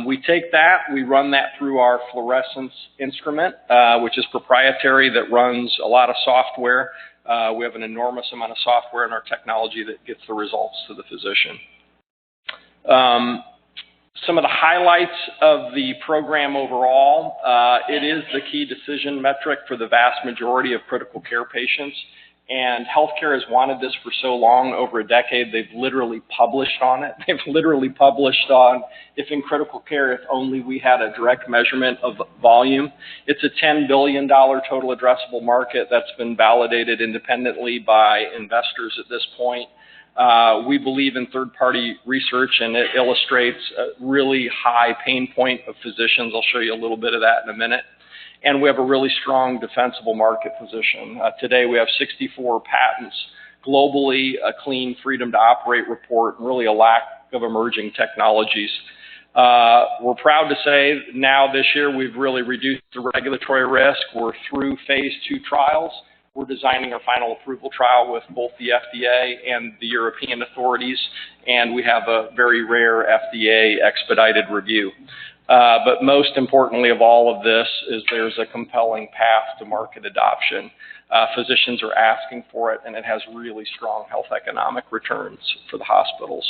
We take that, we run that through our fluorescence instrument, which is proprietary, that runs a lot of software. We have an enormous amount of software in our technology that gets the results to the physician. Some of the highlights of the program overall, it is the key decision metric for the vast majority of critical care patients. And healthcare has wanted this for so long, over a decade. They've literally published on it. They've literally published on, if in critical care, if only we had a direct measurement of volume. It's a $10 billion total addressable market that's been validated independently by investors at this point. We believe in third-party research, and it illustrates a really high pain point of physicians. I'll show you a little bit of that in a minute. And we have a really strong defensible market position. Today we have 64 patents globally, a clean freedom to operate report, and really a lack of emerging technologies. We're proud to say now this year we've really reduced the regulatory risk. We're through phase 2 trials. We're designing our final approval trial with both the FDA and the European authorities, and we have a very rare FDA expedited review. But most importantly of all of this is there's a compelling path to market adoption. Physicians are asking for it, and it has really strong health economic returns for the hospitals.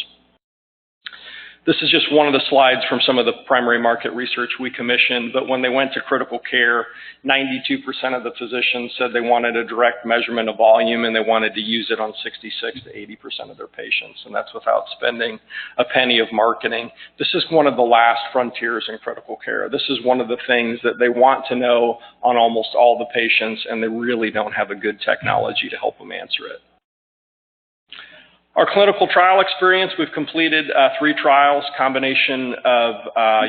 This is just one of the slides from some of the primary market research we commissioned, but when they went to critical care, 92% of the physicians said they wanted a direct measurement of volume, and they wanted to use it on 66 to 80% of their patients, and that's without spending a penny of marketing. This is one of the last frontiers in critical care. This is one of the things that they want to know on almost all the patients, and they really don't have a good technology to help them answer it. Our clinical trial experience, we've completed 3 trials, combination of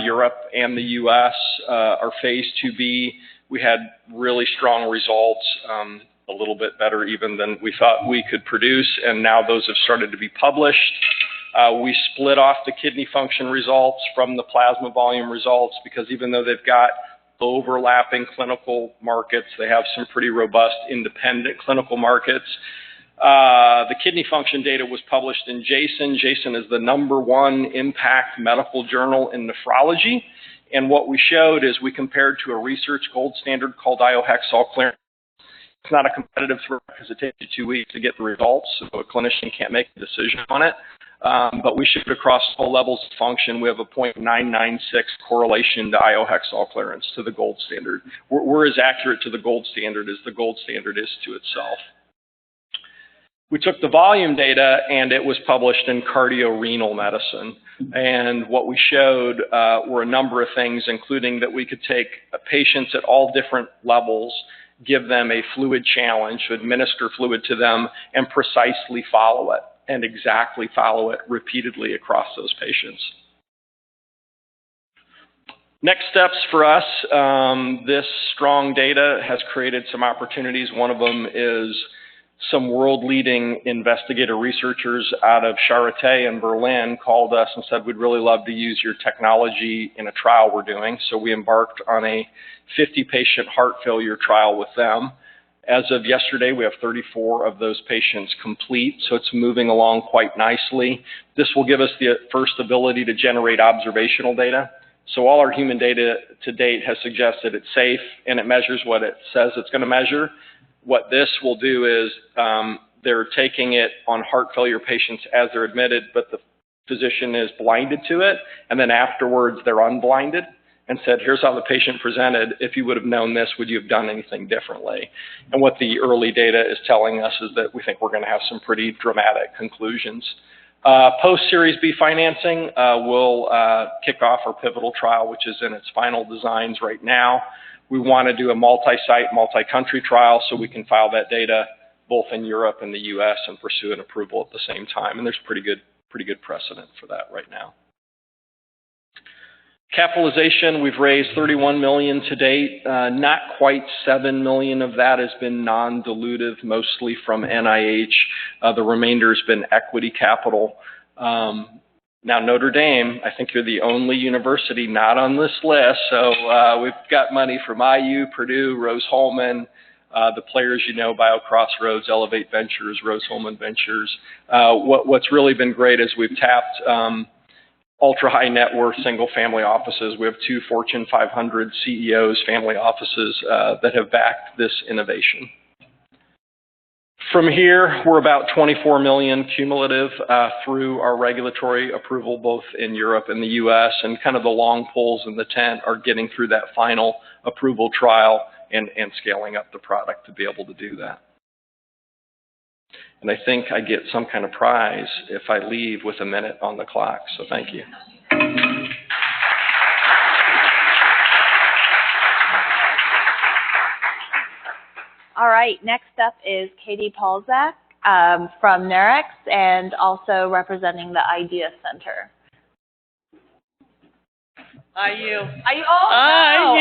Europe and the US. Our phase 2B, we had really strong results, a little bit better even than we thought we could produce, and now those have started to be published. We split off the kidney function results from the plasma volume results, because even though they've got overlapping clinical markets, they have some pretty robust independent clinical markets. The kidney function data was published in JASN. JASN is the #1 impact medical journal in nephrology. And what we showed is we compared to a research gold standard called iohexol clearance. It's not a competitive threat because it takes you 2 weeks to get the results, so a clinician can't make a decision on it. But we showed across all levels of function, we have a 0.996 correlation to iohexol clearance to the gold standard. We're as accurate to the gold standard as the gold standard is to itself. We took the volume data, and it was published in Cardiorenal Medicine. And what we showed were a number of things, including that we could take patients at all different levels, give them a fluid challenge, administer fluid to them, and precisely follow it, and exactly follow it repeatedly across those patients. Next steps for us, this strong data has created some opportunities. One of them is some world-leading investigator researchers out of Charité in Berlin called us and said, we'd really love to use your technology in a trial we're doing. So we embarked on a 50-patient heart failure trial with them. As of yesterday, we have 34 of those patients complete, so it's moving along quite nicely. This will give us the first ability to generate observational data. So all our human data to date has suggested it's safe and it measures what it says it's going to measure. What this will do is they're taking it on heart failure patients as they're admitted, but the physician is blinded to it, and then afterwards they're unblinded and said, here's how the patient presented. If you would have known this, would you have done anything differently? And what the early data is telling us is that we think we're going to have some pretty dramatic conclusions. Post-Series B financing, we'll kick off our pivotal trial, which is in its final designs right now. We want to do a multi-site, multi-country trial so we can file that data both in Europe and the US and pursue an approval at the same time. And there's pretty good precedent for that right now. Capitalization, we've raised $31 million to date. Not quite $7 million of that has been non-dilutive, mostly from NIH. The remainder has been equity capital. Now, Notre Dame, I think you're the only university not on this list. So we've got money from IU, Purdue, Rose-Hulman, the players you know, BioCrossroads, Elevate Ventures, Rose-Hulman Ventures. What's really been great is we've tapped ultra-high net worth single-family offices. We have 2 Fortune 500 CEOs, family offices that have backed this innovation. From here, we're about 24 million cumulative through our regulatory approval, both in Europe and the US, and kind of the long poles in the tent are getting through that final approval trial and scaling up the product to be able to do that. And I think I get some kind of prize if I leave with a minute on the clock, so thank you. All right, next up is Katie Polzak from Notre and also representing the IDEA Center. IU. Oh,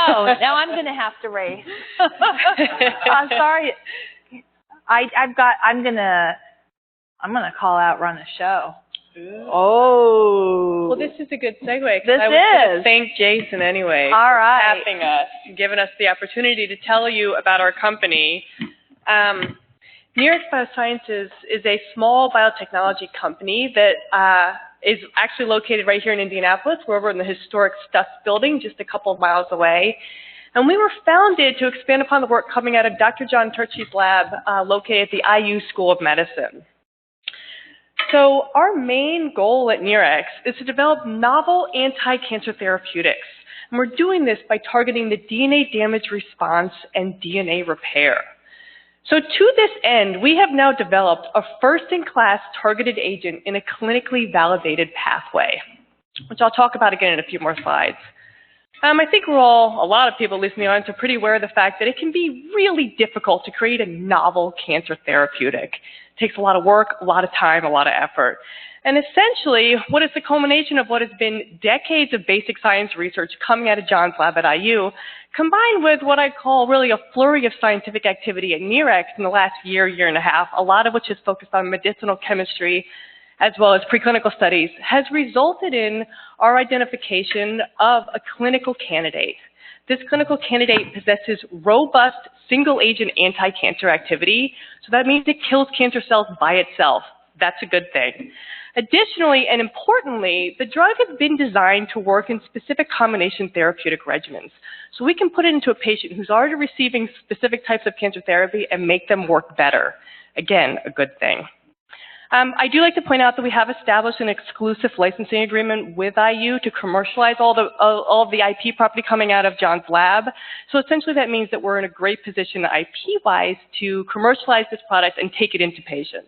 no. Now I'm going to have to race. I'm sorry. I'm gonna call out run a show. Ooh. Oh. Well, this is a good segue. This I was is. Thank Jason anyway. All right. For having us, giving us the opportunity to tell you about our company. Notre Biosciences is a small biotechnology company that is actually located right here in Indianapolis. We're over in the historic Stutz building, just a couple of miles away. And we were founded to expand upon the work coming out of Dr. John Turchi's lab located at the IU School of Medicine. So our main goal at Notre is to develop novel anti-cancer therapeutics. And we're doing this by targeting the DNA damage response and DNA repair. So to this end, we have now developed a first-in-class targeted agent in a clinically validated pathway, which I'll talk about again in a few more slides. I think a lot of people listening to the audience are pretty aware of the fact that it can be really difficult to create a novel cancer therapeutic. It takes a lot of work, a lot of time, a lot of effort. And essentially, what is the culmination of what has been decades of basic science research coming out of John's lab at IU, combined with what I call really a flurry of scientific activity at Notre in the last year and a half, a lot of which is focused on medicinal chemistry, as well as preclinical studies, has resulted in our identification of a clinical candidate. This clinical candidate possesses robust single-agent anti-cancer activity, so that means it kills cancer cells by itself. That's a good thing. Additionally, and importantly, the drug has been designed to work in specific combination therapeutic regimens. So we can put it into a patient who's already receiving specific types of cancer therapy and make them work better. Again, a good thing. I do like to point out that we have established an exclusive licensing agreement with IU to commercialize all of the IP property coming out of John's lab. So essentially that means that we're in a great position IP-wise to commercialize this product and take it into patients.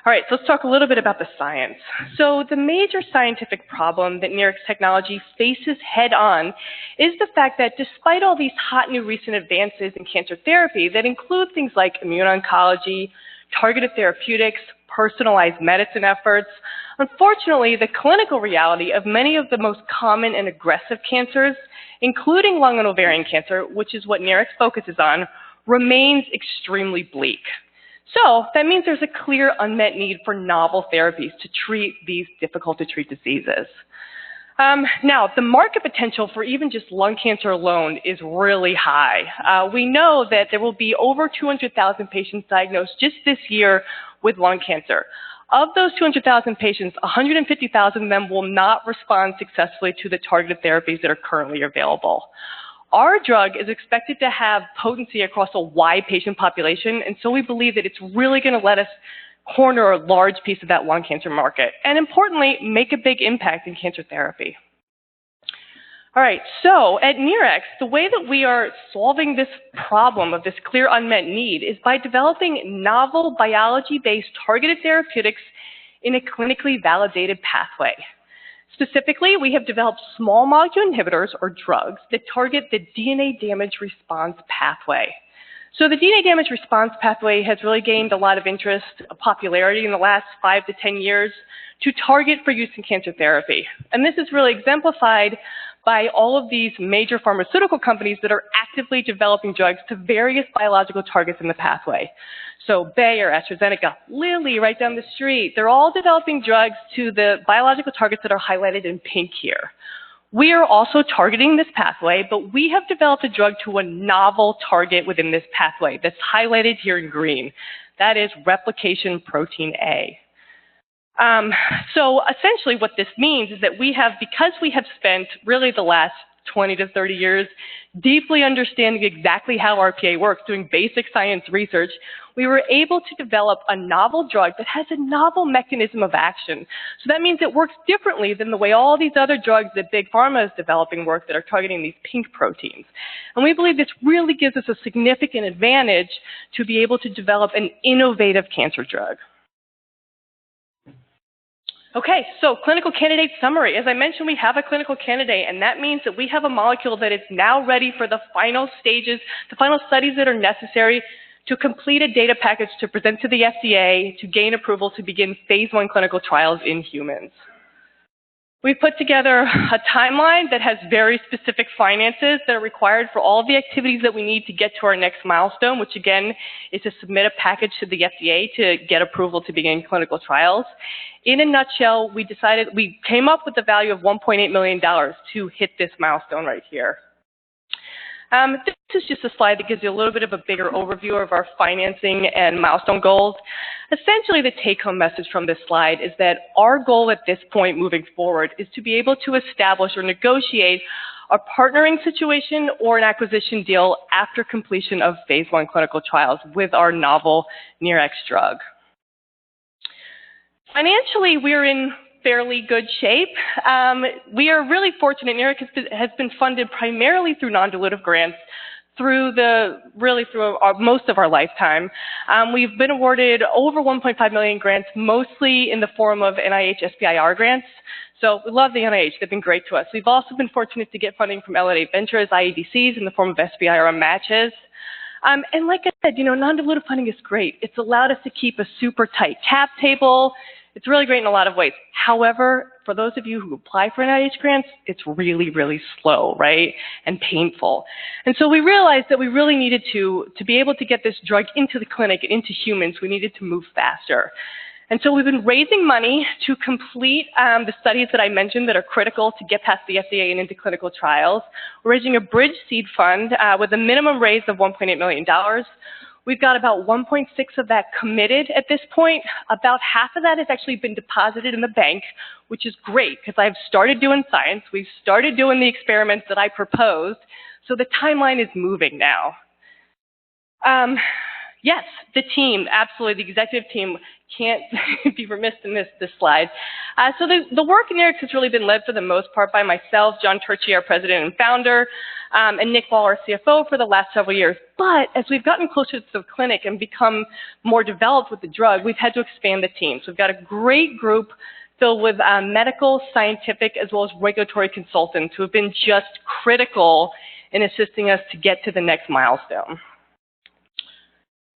All right, so let's talk a little bit about the science. So the major scientific problem that Notre technology faces head-on is the fact that despite all these hot new recent advances in cancer therapy that include things like immuno-oncology, targeted therapeutics, personalized medicine efforts, unfortunately, the clinical reality of many of the most common and aggressive cancers, including lung and ovarian cancer, which is what Notre focuses on, remains extremely bleak. So that means there's a clear unmet need for novel therapies to treat these difficult-to-treat diseases. Now, the market potential for even just lung cancer alone is really high. We know that there will be over 200,000 patients diagnosed just this year with lung cancer. Of those 200,000 patients, 150,000 of them will not respond successfully to the targeted therapies that are currently available. Our drug is expected to have potency across a wide patient population, and so we believe that it's really going to let us corner a large piece of that lung cancer market, and importantly, make a big impact in cancer therapy. All right, so at Nerex, the way that we are solving this problem of this clear unmet need is by developing novel biology-based targeted therapeutics in a clinically validated pathway. Specifically, we have developed small molecule inhibitors or drugs that target the DNA damage response pathway. So the DNA damage response pathway has really gained a lot of interest, popularity in the last 5 to 10 years to target for use in cancer therapy. And this is really exemplified by all of these major pharmaceutical companies that are actively developing drugs to various biological targets in the pathway. So Bayer, AstraZeneca, Lilly right down the street, they're all developing drugs to the biological targets that are highlighted in pink here. We are also targeting this pathway, but we have developed a drug to a novel target within this pathway that's highlighted here in green. That is replication protein A. So essentially what this means is that because we have spent really the last 20 to 30 years deeply understanding exactly how RPA works, doing basic science research, we were able to develop a novel drug that has a novel mechanism of action. So that means it works differently than the way all these other drugs that Big Pharma is developing work that are targeting these pink proteins. And we believe this really gives us a significant advantage to be able to develop an innovative cancer drug. Okay, so clinical candidate summary. As I mentioned, we have a clinical candidate, and that means that we have a molecule that is now ready for the final stages, the final studies that are necessary to complete a data package to present to the FDA to gain approval to begin phase 1 clinical trials in humans. We've put together a timeline that has very specific finances that are required for all of the activities that we need to get to our next milestone, which again is to submit a package to the FDA to get approval to begin clinical trials. In a nutshell, we came up with the value of $1.8 million to hit this milestone right here. This is just a slide that gives you a little bit of a bigger overview of our financing and milestone goals. Essentially, the take-home message from this slide is that our goal at this point moving forward is to be able to establish or negotiate a partnering situation or an acquisition deal after completion of phase 1 clinical trials with our novel Nerex drug. Financially, we're in fairly good shape. We are really fortunate. Nerex has been funded primarily through non-dilutive grants through most of our lifetime. We've been awarded over 1.5 million grants, mostly in the form of NIH SBIR grants. So we love the NIH. They've been great to us. We've also been fortunate to get funding from LA Ventures, IEDCs, in the form of SBIR matches. And like I said, non-dilutive funding is great. It's allowed us to keep a super tight cap table. It's really great in a lot of ways. However, for those of you who apply for NIH grants, it's really, really slow, right, and painful. And so we realized that we really needed to be able to get this drug into the clinic and into humans, we needed to move faster. And so we've been raising money to complete the studies that I mentioned that are critical to get past the FDA and into clinical trials. We're raising a bridge seed fund with a minimum raise of $1.8 million. We've got about 1.6 of that committed at this point. About half of that has actually been deposited in the bank, which is great because I've started doing science. We've started doing the experiments that I proposed. So the timeline is moving now. Yes, the team, absolutely. The executive team can't be remiss in this slide. So the work in Nerex has really been led for the most part by myself, John Turchi, our president and founder, and Nick Wall, our CFO, for the last several years. But as we've gotten closer to the clinic and become more developed with the drug, we've had to expand the team. So we've got a great group filled with medical, scientific, as well as regulatory consultants who have been just critical in assisting us to get to the next milestone.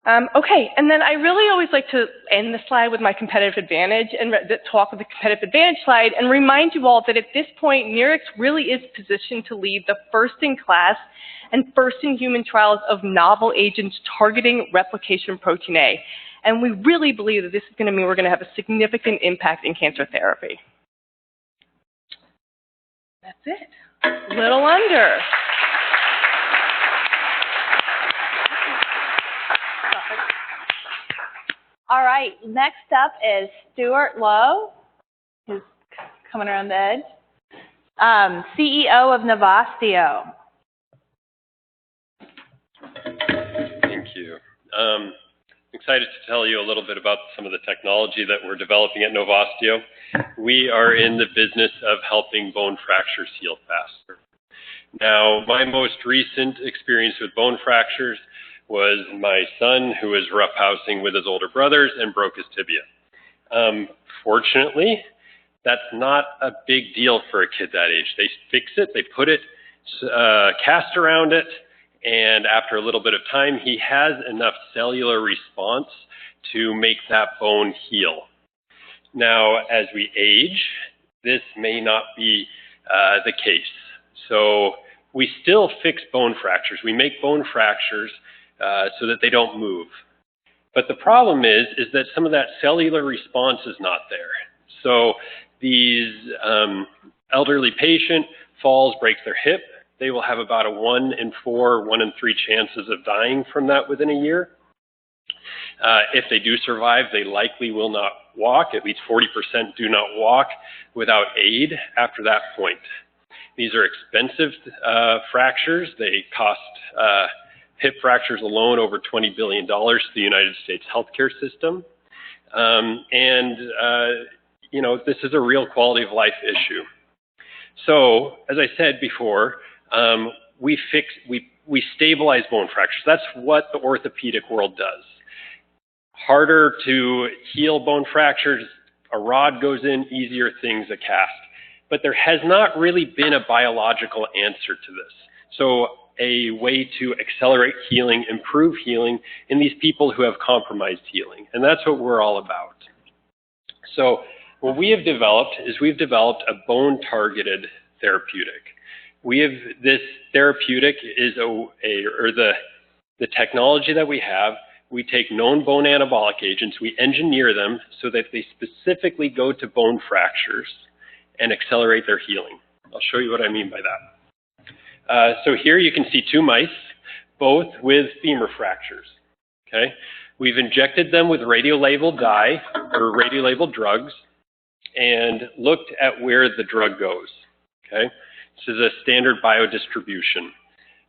Okay, and then I really always like to end the slide with my competitive advantage and talk with the competitive advantage slide and remind you all that at this point, Neurix really is positioned to lead the first-in-class and first-in-human trials of novel agents targeting replication protein A. And we really believe that this is going to mean we're going to have a significant impact in cancer therapy. That's it. A little under. All right, next up is Stuart Lowe, who's coming around the edge, CEO of Novastio. Thank you. I'm excited to tell you a little bit about some of the technology that we're developing at Novastio. We are in the business of helping bone fractures heal faster. Now, my most recent experience with bone fractures was my son, who was roughhousing with his older brothers and broke his tibia. Fortunately, that's not a big deal for a kid that age. They fix it, they put it, cast around it, and after a little bit of time, he has enough cellular response to make that bone heal. Now, as we age, this may not be the case. So we still fix bone fractures. We make bone fractures so that they don't move. But the problem is that some of that cellular response is not there. So these elderly patient falls, breaks their hip. They will have about a 1 in 4, 1 in 3 chances of dying from that within a year. If they do survive, they likely will not walk. At least 40% do not walk without aid after that point. These are expensive fractures. They cost hip fractures alone over $20 billion to the United States healthcare system. This is a real quality of life issue. So, as I said before, we stabilize bone fractures. That's what the orthopedic world does. Harder to heal bone fractures, a rod goes in, easier things, a cast. But there has not really been a biological answer to this. So a way to accelerate healing, improve healing in these people who have compromised healing. And that's what we're all about. So what we have developed is we've developed a bone-targeted therapeutic. This therapeutic is the technology that we have. We take known bone anabolic agents, we engineer them so that they specifically go to bone fractures and accelerate their healing. I'll show you what I mean by that. So here you can see 2 mice, both with femur fractures. Okay, we've injected them with radiolabeled dye or radiolabeled drugs and looked at where the drug goes. Okay, this is a standard biodistribution.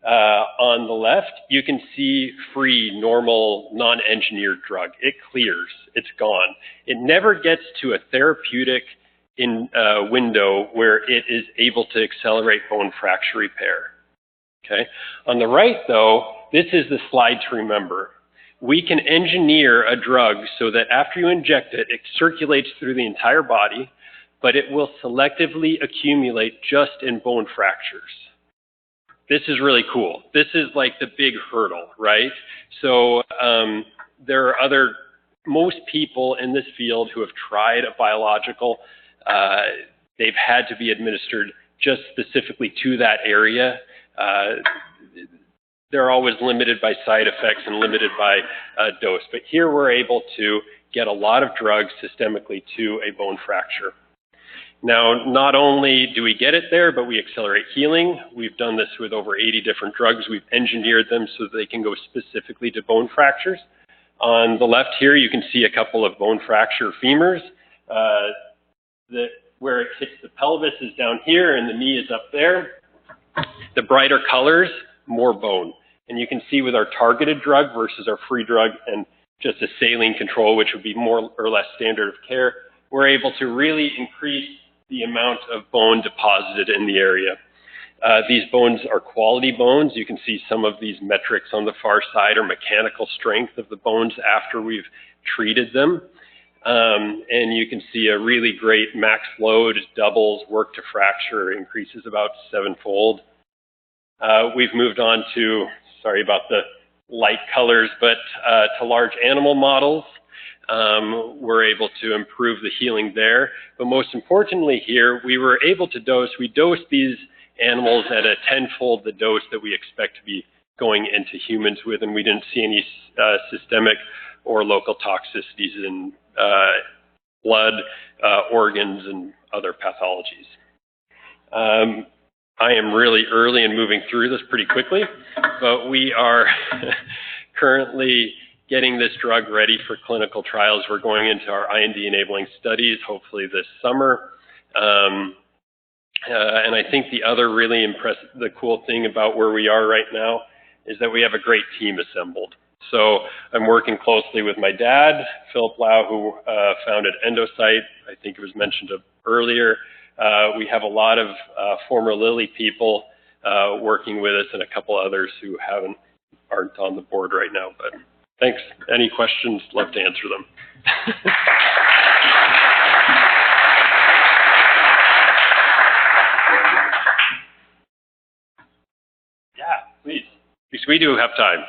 On the left, you can see free, normal, non-engineered drug. It clears. It's gone. It never gets to a therapeutic window where it is able to accelerate bone fracture repair. Okay. On the right, though, this is the slide to remember. We can engineer a drug so that after you inject it, it circulates through the entire body, but it will selectively accumulate just in bone fractures. This is really cool. This is like the big hurdle, right? So there are most people in this field who have tried a biological, they've had to be administered just specifically to that area. They're always limited by side effects and limited by dose. But here we're able to get a lot of drugs systemically to a bone fracture. Now, not only do we get it there, but we accelerate healing. We've done this with over 80 different drugs. We've engineered them so that they can go specifically to bone fractures. On the left here, you can see a couple of bone fracture femurs. Where it hits the pelvis is down here and the knee is up there. The brighter colors, more bone. And you can see with our targeted drug versus our free drug and just a saline control, which would be more or less standard of care, we're able to really increase the amount of bone deposited in the area. These bones are quality bones. You can see some of these metrics on the far side are mechanical strength of the bones after we've treated them. And you can see a really great max load, doubles, work to fracture, increases about 7-fold. We've moved on to, sorry about the light colors, but to large animal models. We're able to improve the healing there. But most importantly here, we dosed these animals at a 10-fold the dose that we expect to be going into humans with, and we didn't see any systemic or local toxicities in blood, organs, and other pathologies. I am really early in moving through this pretty quickly, but we are currently getting this drug ready for clinical trials. We're going into our IND-enabling studies, hopefully this summer. And I think the other really the cool thing about where we are right now is that we have a great team assembled. So I'm working closely with my dad, Philip Lau, who founded Endocyte. I think it was mentioned earlier. We have a lot of former Lilly people working with us and a couple others who aren't on the board right now. But thanks. Any questions? Love to answer them. Yeah, please. Because we do have time.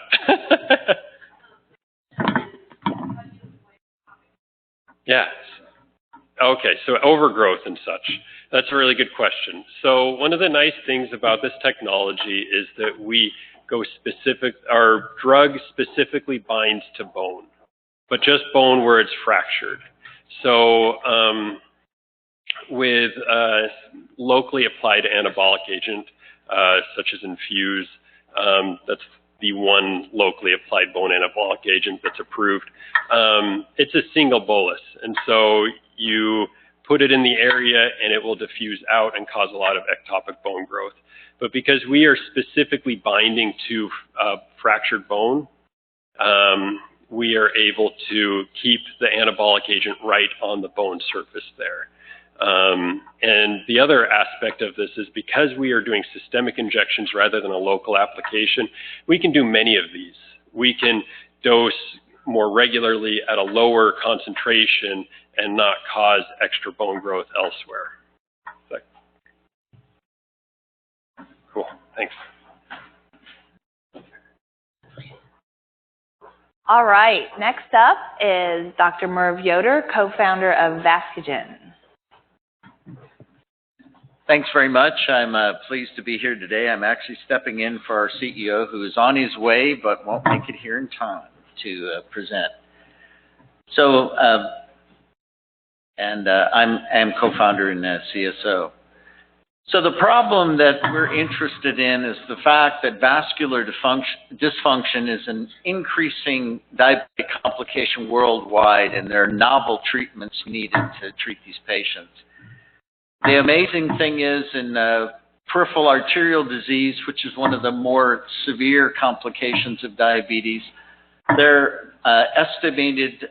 Yeah. Okay, so overgrowth and such. That's a really good question. So one of the nice things about this technology is that our drug specifically binds to bone, but just bone where it's fractured. So with locally applied anabolic agent, such as Infuse, that's the one locally applied bone anabolic agent that's approved. It's a single bolus, and so you put it in the area and it will diffuse out and cause a lot of ectopic bone growth. But because we are specifically binding to fractured bone, we are able to keep the anabolic agent right on the bone surface there. And the other aspect of this is because we are doing systemic injections rather than a local application, we can do many of these. We can dose more regularly at a lower concentration and not cause extra bone growth elsewhere. Cool, thanks. All right, next up is Dr. Merv Yoder, co-founder of Vascugen. Thanks very much. I'm pleased to be here today. I'm actually stepping in for our CEO who is on his way but won't make it here in time to present. So, I'm co-founder and CSO. So the problem that we're interested in is the fact that vascular dysfunction is an increasing diabetic complication worldwide, and there are novel treatments needed to treat these patients. The amazing thing is in peripheral arterial disease, which is one of the more severe complications of diabetes, they're estimated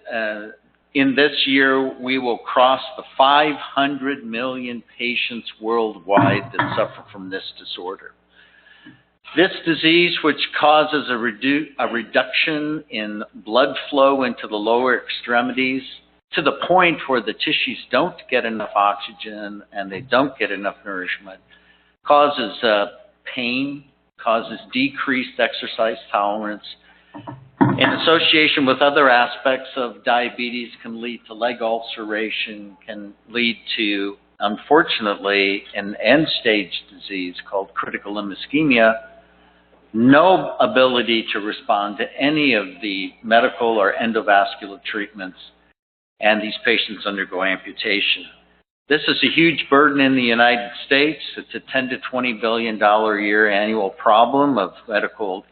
in this year we will cross the 500 million patients worldwide that suffer from this disorder. This disease, which causes a reduction in blood flow into the lower extremities to the point where the tissues don't get enough oxygen and they don't get enough nourishment, causes pain, causes decreased exercise tolerance, in association with other aspects of diabetes can lead to leg ulceration, can lead to, unfortunately, an end-stage disease called critical limb ischemia, no ability to respond to any of the medical or endovascular treatments, and these patients undergo amputation. This is a huge burden in the United States. It's a $10 to $20 billion a year annual problem of medical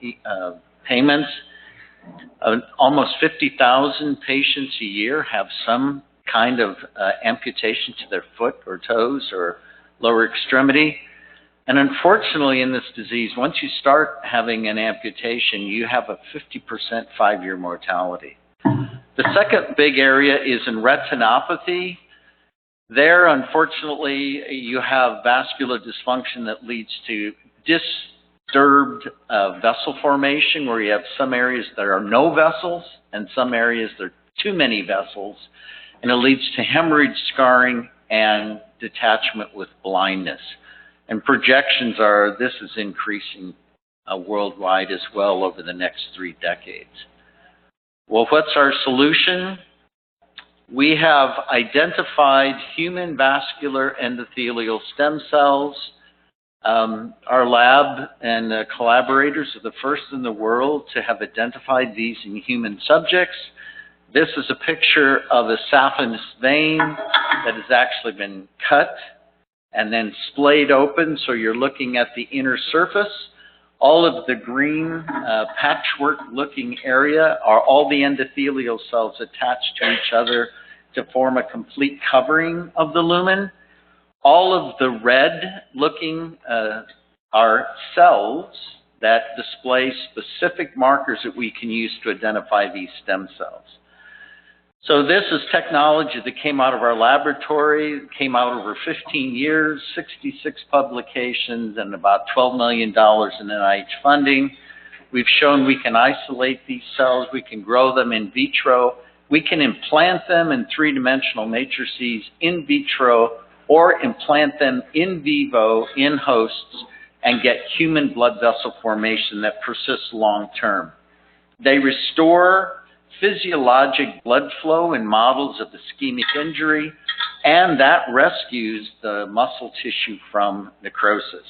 payments. Almost 50,000 patients a year have some kind of amputation to their foot or toes or lower extremity. And unfortunately in this disease, once you start having an amputation, you have a 50% 5-year mortality. The second big area is in retinopathy. There, unfortunately, you have vascular dysfunction that leads to disturbed vessel formation, where you have some areas there are no vessels and some areas there are too many vessels, and it leads to hemorrhage, scarring, and detachment with blindness. And projections are this is increasing worldwide as well over the next 3 decades. Well, what's our solution? We have identified human vascular endothelial stem cells. Our lab and collaborators are the first in the world to have identified these in human subjects. This is a picture of a saphenous vein that has actually been cut and then splayed open, so you're looking at the inner surface. All of the green patchwork-looking area are all the endothelial cells attached to each other to form a complete covering of the lumen. All of the red-looking are cells that display specific markers that we can use to identify these stem cells. So this is technology that came out of our laboratory, came out over 15 years, 66 publications, and about $12 million in NIH funding. We've shown we can isolate these cells, we can grow them in vitro, we can implant them in 3-dimensional matrices in vitro, or implant them in vivo in hosts and get human blood vessel formation that persists long term. They restore physiologic blood flow in models of ischemic injury, and that rescues the muscle tissue from necrosis.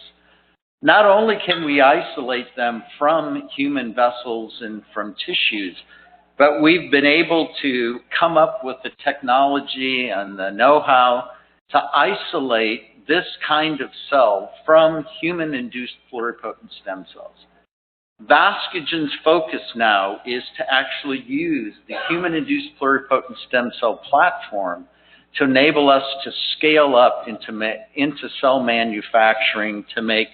Not only can we isolate them from human vessels and from tissues, but we've been able to come up with the technology and the know-how to isolate this kind of cell from human-induced pluripotent stem cells. Vascugen's focus now is to actually use the human-induced pluripotent stem cell platform to enable us to scale up into cell manufacturing to make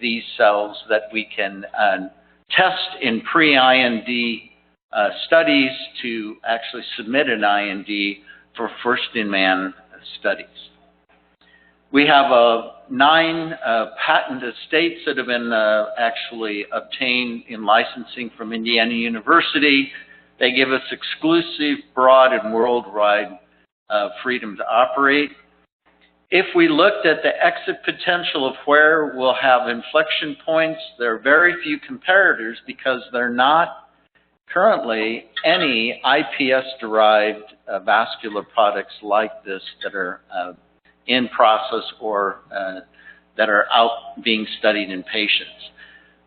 these cells that we can test in pre-IND studies to actually submit an IND for first-in-man studies. We have 9 patent estates that have been actually obtained in licensing from Indiana University. They give us exclusive, broad, and worldwide freedom to operate. If we looked at the exit potential of where we'll have inflection points, there are very few comparators because there are not currently any iPS-derived vascular products like this that are in process or that are out being studied in patients.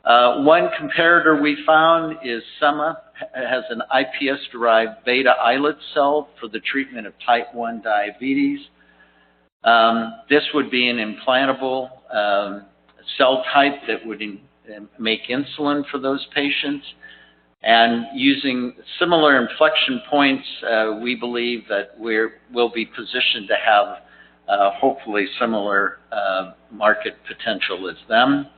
One comparator we found is SEMA, has an iPS-derived beta islet cell for the treatment of type 1 diabetes. This would be an implantable cell type that would make insulin for those patients. And using similar inflection points, we believe that we'll be positioned to have hopefully similar market potential as them.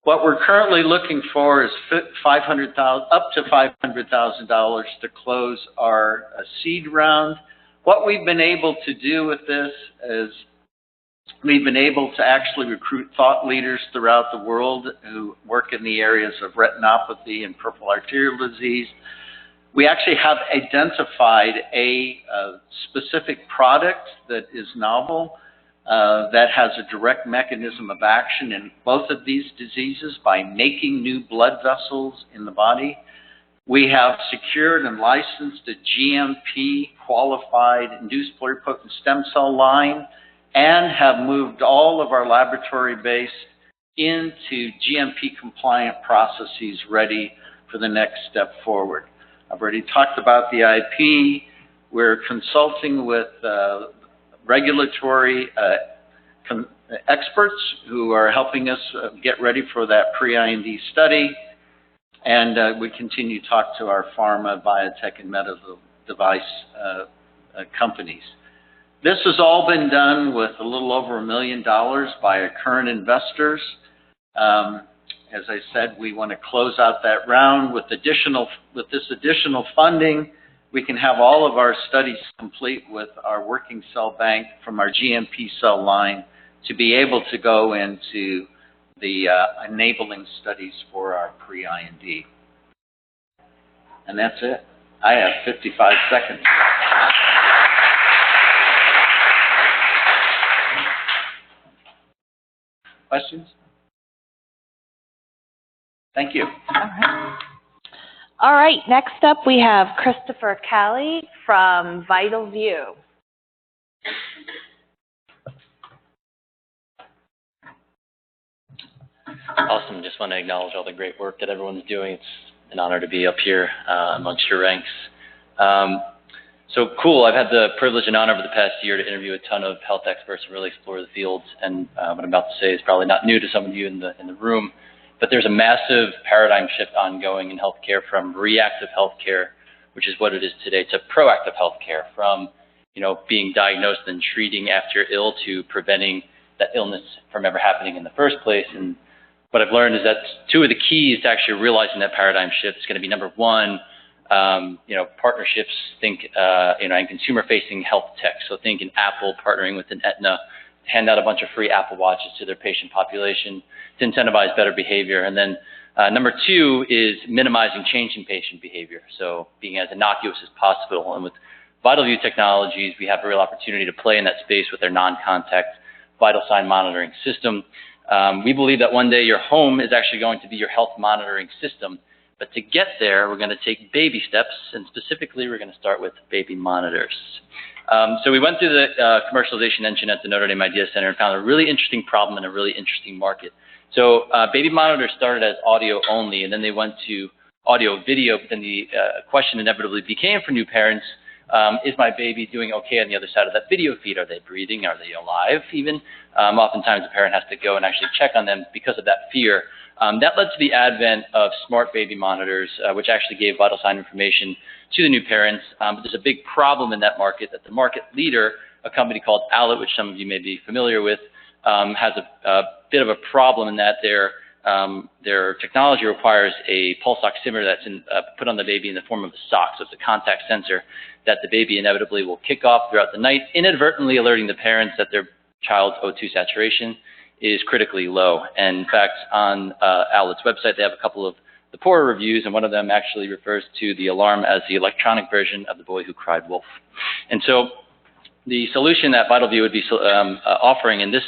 What we're currently looking for is up to $500,000 to close our seed round. What we've been able to do with this is we've been able to actually recruit thought leaders throughout the world who work in the areas of retinopathy and peripheral arterial disease. We actually have identified a specific product that is novel, that has a direct mechanism of action in both of these diseases by making new blood vessels in the body. We have secured and licensed a GMP qualified induced pluripotent stem cell line and have moved all of our laboratory base into GMP compliant processes ready for the next step forward. I've already talked about the IP. We're consulting with regulatory experts who are helping us get ready for that pre-IND study. And we continue to talk to our pharma, biotech, and medical device companies. This has all been done with a little over $1 million by our current investors. As I said, we want to close out that round with this additional funding. We can have all of our studies complete with our working cell bank from our GMP cell line to be able to go into the enabling studies for our pre-IND. And that's it. I have 55 seconds. Questions? Thank you. All right, next up we have Christopher Kelly from Vital View. Awesome. Just want to acknowledge all the great work that everyone's doing. It's an honor to be up here amongst your ranks. So cool. I've had the privilege and honor over the past year to interview a ton of health experts and really explore the fields. And what I'm about to say is probably not new to some of you in the room, but there's a massive paradigm shift ongoing in healthcare from reactive healthcare, which is what it is today, to proactive healthcare, from being diagnosed and treating after you're ill to preventing that illness from ever happening in the first place. And what I've learned is that two of the keys to actually realizing that paradigm shift is going to be, number one, partnerships, and consumer-facing health tech. So think in Apple partnering with an Aetna to hand out a bunch of free Apple Watches to their patient population to incentivize better behavior. And then number two is minimizing change in patient behavior, so being as innocuous as possible. And with Vital View Technologies, we have a real opportunity to play in that space with their non-contact vital sign monitoring system. We believe that one day your home is actually going to be your health monitoring system. But to get there, we're going to take baby steps, and specifically, we're going to start with baby monitors. So we went through the commercialization engine at the Notre Dame Idea Center and found a really interesting problem and a really interesting market. So baby monitors started as audio only, and then they went to audio video. But then the question inevitably became for new parents, is my baby doing okay on the other side of that video feed? Are they breathing? Are they alive even? Oftentimes the parent has to go and actually check on them because of that fear. That led to the advent of smart baby monitors, which actually gave vital sign information to the new parents. But there's a big problem in that market, that the market leader, a company called Owlet, which some of you may be familiar with, has a bit of a problem in that their technology requires a pulse oximeter that's put on the baby in the form of a sock. So it's a contact sensor that the baby inevitably will kick off throughout the night, inadvertently alerting the parents that their child's O2 saturation is critically low. And in fact, on Owlet's website, they have a couple of the poorer reviews, and one of them actually refers to the alarm as the electronic version of the boy who cried wolf. And so the solution that Vital View would be offering in this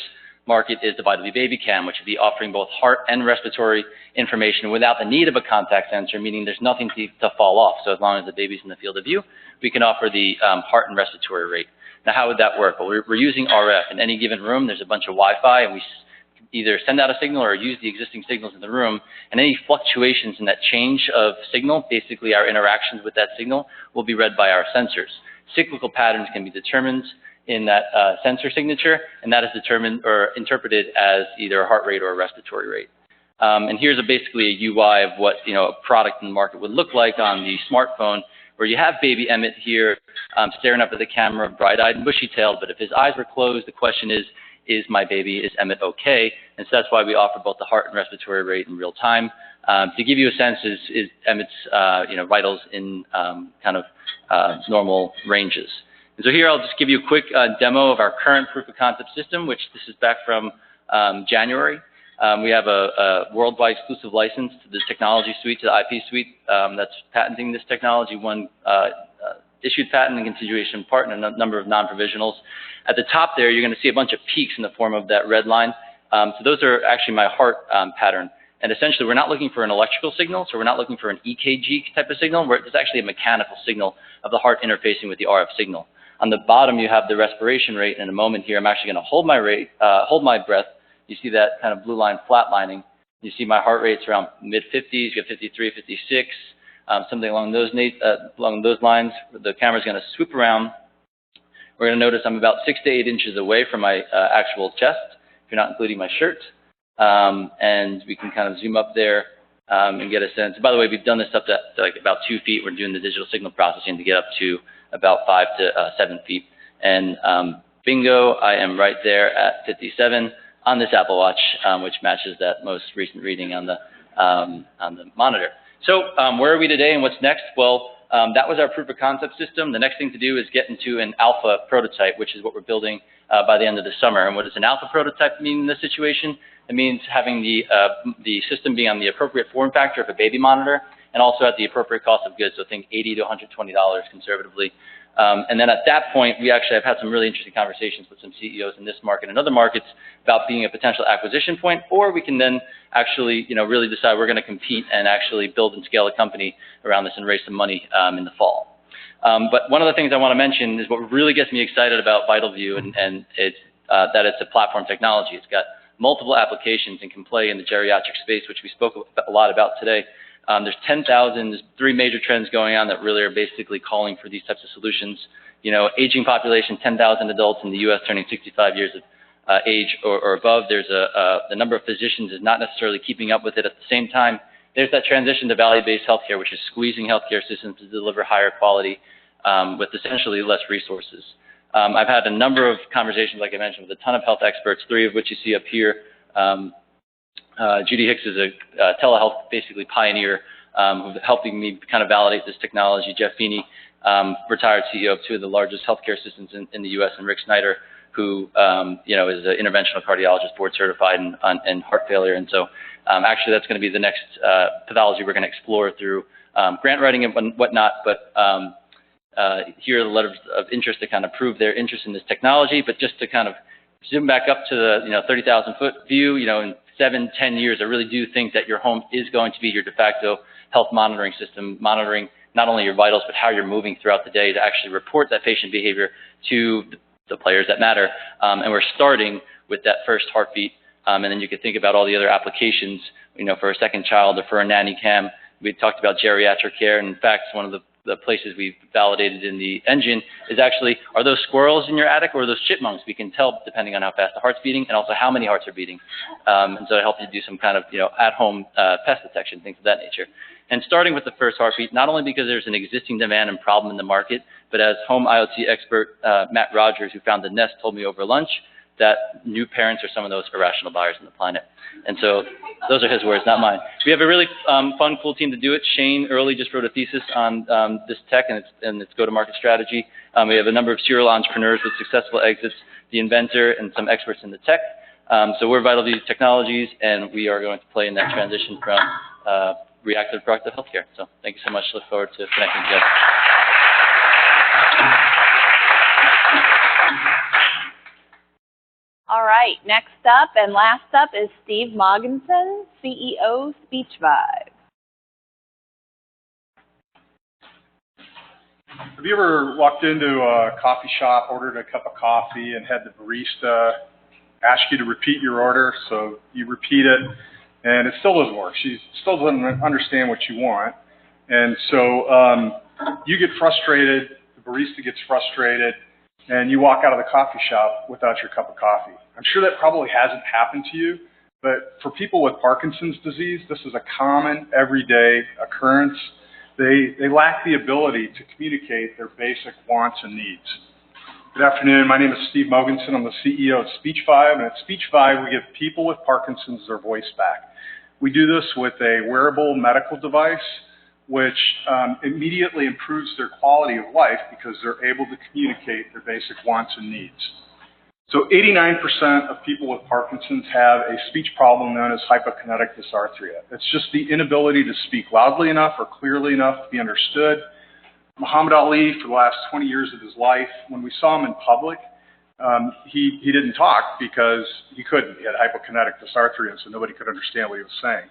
market is the Vital View Baby Cam, which would be offering both heart and respiratory information without the need of a contact sensor, meaning there's nothing to fall off. So as long as the baby's in the field of view, we can offer the heart and respiratory rate. Now, how would that work? Well, we're using RF. In any given room, there's a bunch of Wi-Fi, and we either send out a signal or use the existing signals in the room. And any fluctuations in that change of signal, basically our interactions with that signal, will be read by our sensors. Cyclical patterns can be determined in that sensor signature, and that is determined or interpreted as either a heart rate or a respiratory rate. And here's basically a UI of what a product in the market would look like on the smartphone, where you have baby Emmett here staring up at the camera, bright-eyed and bushy-tailed, but if his eyes were closed, the question is Emmett okay? And so that's why we offer both the heart and respiratory rate in real time. To give you a sense, is Emmett's vitals in normal ranges. And so here I'll just give you a quick demo of our current proof of concept system, which this is back from January. We have a worldwide exclusive license to the technology suite, to the IP suite that's patenting this technology, one issued patent and continuation part, and a number of non-provisionals. At the top there, you're going to see a bunch of peaks in the form of that red line. So those are actually my heart pattern. And essentially, we're not looking for an electrical signal, so we're not looking for an EKG type of signal, where it's actually a mechanical signal of the heart interfacing with the RF signal. On the bottom, you have the respiration rate. In a moment here, I'm actually going to hold my breath. You see that kind of blue line flatlining. You see my heart rate's around mid-50s. You have 53, 56, something along those lines. The camera's going to swoop around. We're going to notice I'm about 6 to 8 inches away from my actual chest, if you're not including my shirt. And we can kind of zoom up there and get a sense. By the way, we've done this up to like about 2 feet. We're doing the digital signal processing to get up to about 5 to 7 feet. And bingo, I am right there at 57 on this Apple Watch, which matches that most recent reading on the monitor. So where are we today and what's next? Well, that was our proof of concept system. The next thing to do is get into an alpha prototype, which is what we're building by the end of the summer. And what does an alpha prototype mean in this situation? It means having the system be on the appropriate form factor of a baby monitor, and also at the appropriate cost of goods. So think $80 to $120 conservatively And then at that point, we actually have had some really interesting conversations with some CEOs in this market and other markets about being a potential acquisition point, or we can then actually, really decide we're going to compete and actually build and scale a company around this and raise some money in the fall. But one of the things I want to mention is what really gets me excited about VitalView, and it's that it's a platform technology. It's got multiple applications and can play in the geriatric space, which we spoke a lot about today. There's 10,000, there's 3 major trends going on that really are basically calling for these types of solutions. Aging population, 10,000 adults in the U.S. turning 65 years of age or above. There's the number of physicians is not necessarily keeping up with it. At the same time, there's that transition to value-based healthcare, which is squeezing healthcare systems to deliver higher quality with essentially less resources. I've had a number of conversations, like I mentioned, with a ton of health experts, 3 of which you see up here. Judy Hicks is a telehealth basically pioneer who's helping me kind of validate this technology. Jeff Feeney, retired CEO of 2 of the largest healthcare systems in the U.S., and Rick Snyder, who is an interventional cardiologist, board certified in heart failure. And so actually that's going to be the next pathology we're going to explore through grant writing and whatnot. But here are the letters of interest to kind of prove their interest in this technology. But just to kind of zoom back up to the 30,000-foot view, in 7-10 years, I really do think that your home is going to be your de facto health monitoring system, monitoring not only your vitals, but how you're moving throughout the day to actually report that patient behavior to the players that matter. And we're starting with that first heartbeat. And then you could think about all the other applications, for a second child or for a nanny cam. We talked about geriatric care. And in fact, one of the places we've validated in the engine is actually, are those squirrels in your attic or are those chipmunks? We can tell depending on how fast the heart's beating and also how many hearts are beating. And so it helps you do some kind of, at-home pest detection, things of that nature. And starting with the first heartbeat, not only because there's an existing demand and problem in the market, but as home IoT expert Matt Rogers, who founded Nest, told me over lunch, that new parents are some of those irrational buyers on the planet. And so those are his words, not mine. We have a really fun, cool team to do it. Shane Early just wrote a thesis on this tech and its go-to-market strategy. We have a number of serial entrepreneurs with successful exits, the inventor, and some experts in the tech. So we're VitalView Technologies, and we are going to play in that transition from reactive to proactive healthcare. So thank you so much. Look forward to connecting together. All right, next up and last up is Steve Moggensen, CEO, SpeechVibe. Have you ever walked into a coffee shop, ordered a cup of coffee, and had the barista ask you to repeat your order? So you repeat it, and it still doesn't work. She still doesn't understand what you want. And so you get frustrated, the barista gets frustrated, and you walk out of the coffee shop without your cup of coffee. I'm sure that probably hasn't happened to you, but for people with Parkinson's disease, this is a common, everyday occurrence. They lack the ability to communicate their basic wants and needs. Good afternoon. My name is Steve Moggensen. I'm the CEO of SpeechVibe, and at SpeechVibe, we give people with Parkinson's their voice back. We do this with a wearable medical device, which immediately improves their quality of life because they're able to communicate their basic wants and needs. So 89% of people with Parkinson's have a speech problem known as hypokinetic dysarthria. It's just the inability to speak loudly enough or clearly enough to be understood. Muhammad Ali, for the last 20 years of his life, when we saw him in public, he didn't talk because he couldn't. He had hypokinetic dysarthria, so nobody could understand what he was saying.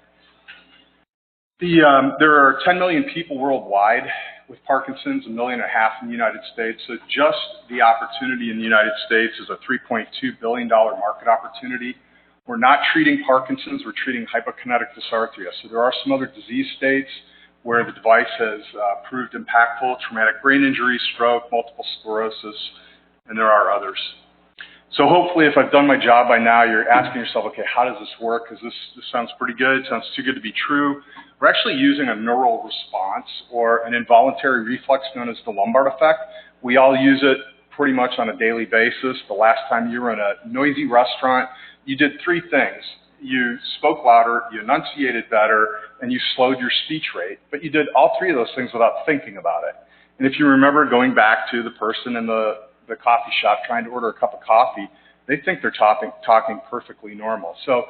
There are 10 million people worldwide with Parkinson's, 1.5 million in the United States. So just the opportunity in the United States is a $3.2 billion market opportunity. We're not treating Parkinson's, we're treating hypokinetic dysarthria. So there are some other disease states where the device has proved impactful: traumatic brain injury, stroke, multiple sclerosis, and there are others. So hopefully, if I've done my job by now, you're asking yourself, okay, how does this work? Because this sounds pretty good. It sounds too good to be true. We're actually using a neural response or an involuntary reflex known as the lumbar effect. We all use it pretty much on a daily basis. The last time you were in a noisy restaurant, you did 3 things. You spoke louder, you enunciated better, and you slowed your speech rate. But you did all 3 of those things without thinking about it. And if you remember going back to the person in the coffee shop trying to order a cup of coffee, they think they're talking perfectly normal. So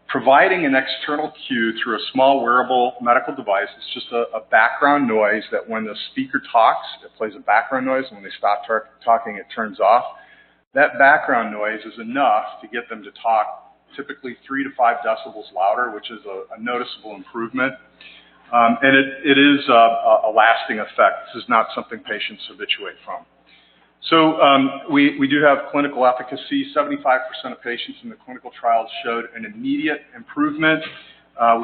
providing an external cue through a small wearable medical device. It's just a background noise that when the speaker talks, it plays a background noise, and when they stop talking, it turns off. That background noise is enough to get them to talk typically 3 to 5 decibels louder, which is a noticeable improvement. And it is a lasting effect. This is not something patients habituate from. So we do have clinical efficacy. 75% of patients in the clinical trials showed an immediate improvement.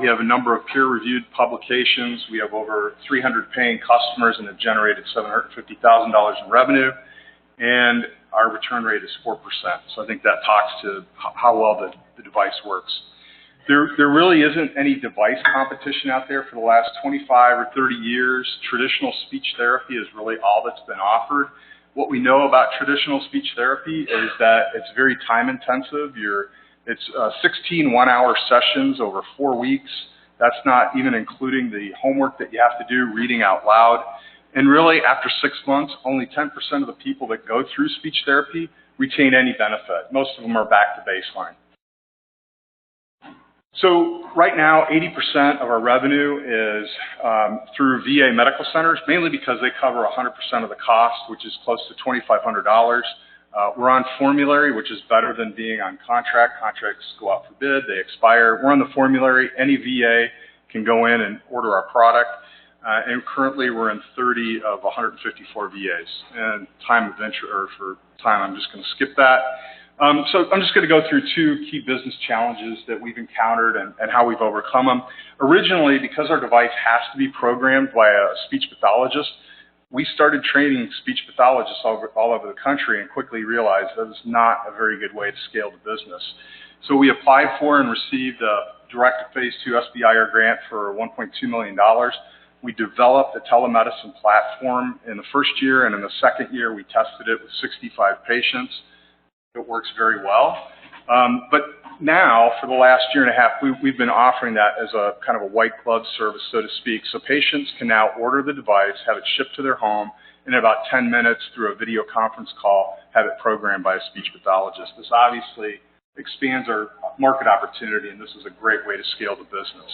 We have a number of peer-reviewed publications. We have over 300 paying customers and have generated $750,000 in revenue. And our return rate is 4%. So I think that talks to how well the device works. There really isn't any device competition out there for the last 25 or 30 years. Traditional speech therapy is really all that's been offered. What we know about traditional speech therapy is that it's very time intensive. It's 16 one-hour sessions over 4 weeks. That's not even including the homework that you have to do, reading out loud. And really, after 6 months, only 10% of the people that go through speech therapy retain any benefit. Most of them are back to baseline. So right now, 80% of our revenue is through VA medical centers, mainly because they cover 100% of the cost, which is close to $2,500. We're on formulary, which is better than being on contract. Contracts go out for bid, they expire. We're on the formulary. Any VA can go in and order our product. And currently, we're in 30 of 154 VAs. And I'm just going to skip that. So I'm just going to go through 2 key business challenges that we've encountered and how we've overcome them. Originally, because our device has to be programmed by a speech pathologist, we started training speech pathologists all over the country and quickly realized that was not a very good way to scale the business. So we applied for and received a direct phase 2 SBIR grant for $1.2 million. We developed a telemedicine platform in the first year, and in the second year, we tested it with 65 patients. It works very well. But now, for the last year and a half, we've been offering that as a kind of a white glove service, so to speak. So patients can now order the device, have it shipped to their home, and in about 10 minutes through a video conference call, have it programmed by a speech pathologist. This obviously expands our market opportunity, and this is a great way to scale the business.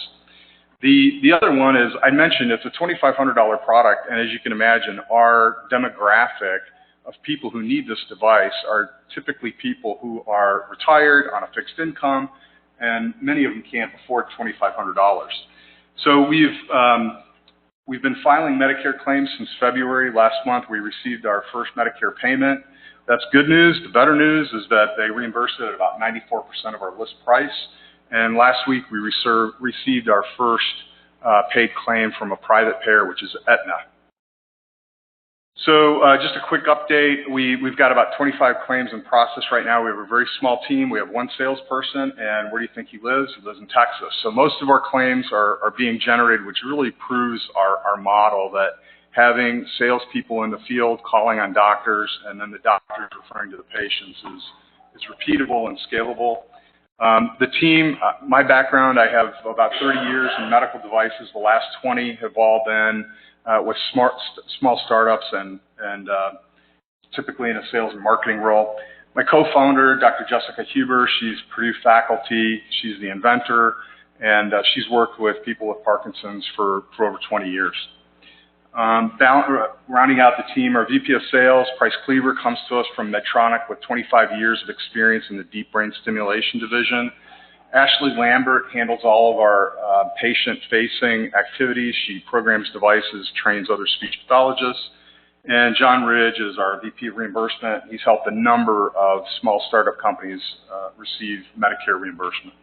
The other one is, I mentioned it's a $2,500 product, and as you can imagine, our demographic of people who need this device are typically people who are retired on a fixed income, and many of them can't afford $2,500. So we've been filing Medicare claims since February. Last month, we received our first Medicare payment. That's good news. The better news is that they reimbursed it at about 94% of our list price. And last week, we received our first paid claim from a private payer, which is Aetna. So just a quick update. We've got about 25 claims in process right now. We have a very small team. We have 1 salesperson, and where do you think he lives? He lives in Texas. So most of our claims are being generated, which really proves our model that having salespeople in the field calling on doctors and then the doctors referring to the patients is repeatable and scalable. The team, my background, I have about 30 years in medical devices. The last 20 have all been with small startups and typically in a sales and marketing role. My co-founder, Dr. Jessica Huber, she's Purdue faculty. She's the inventor, and she's worked with people with Parkinson's for over 20 years. Rounding out the team, our VP of Sales, Price Cleaver, comes to us from Medtronic with 25 years of experience in the deep brain stimulation division. Ashley Lambert handles all of our patient-facing activities. She programs devices, trains other speech pathologists. And John Ridge is our VP of Reimbursement. He's helped a number of small startup companies receive Medicare reimbursement.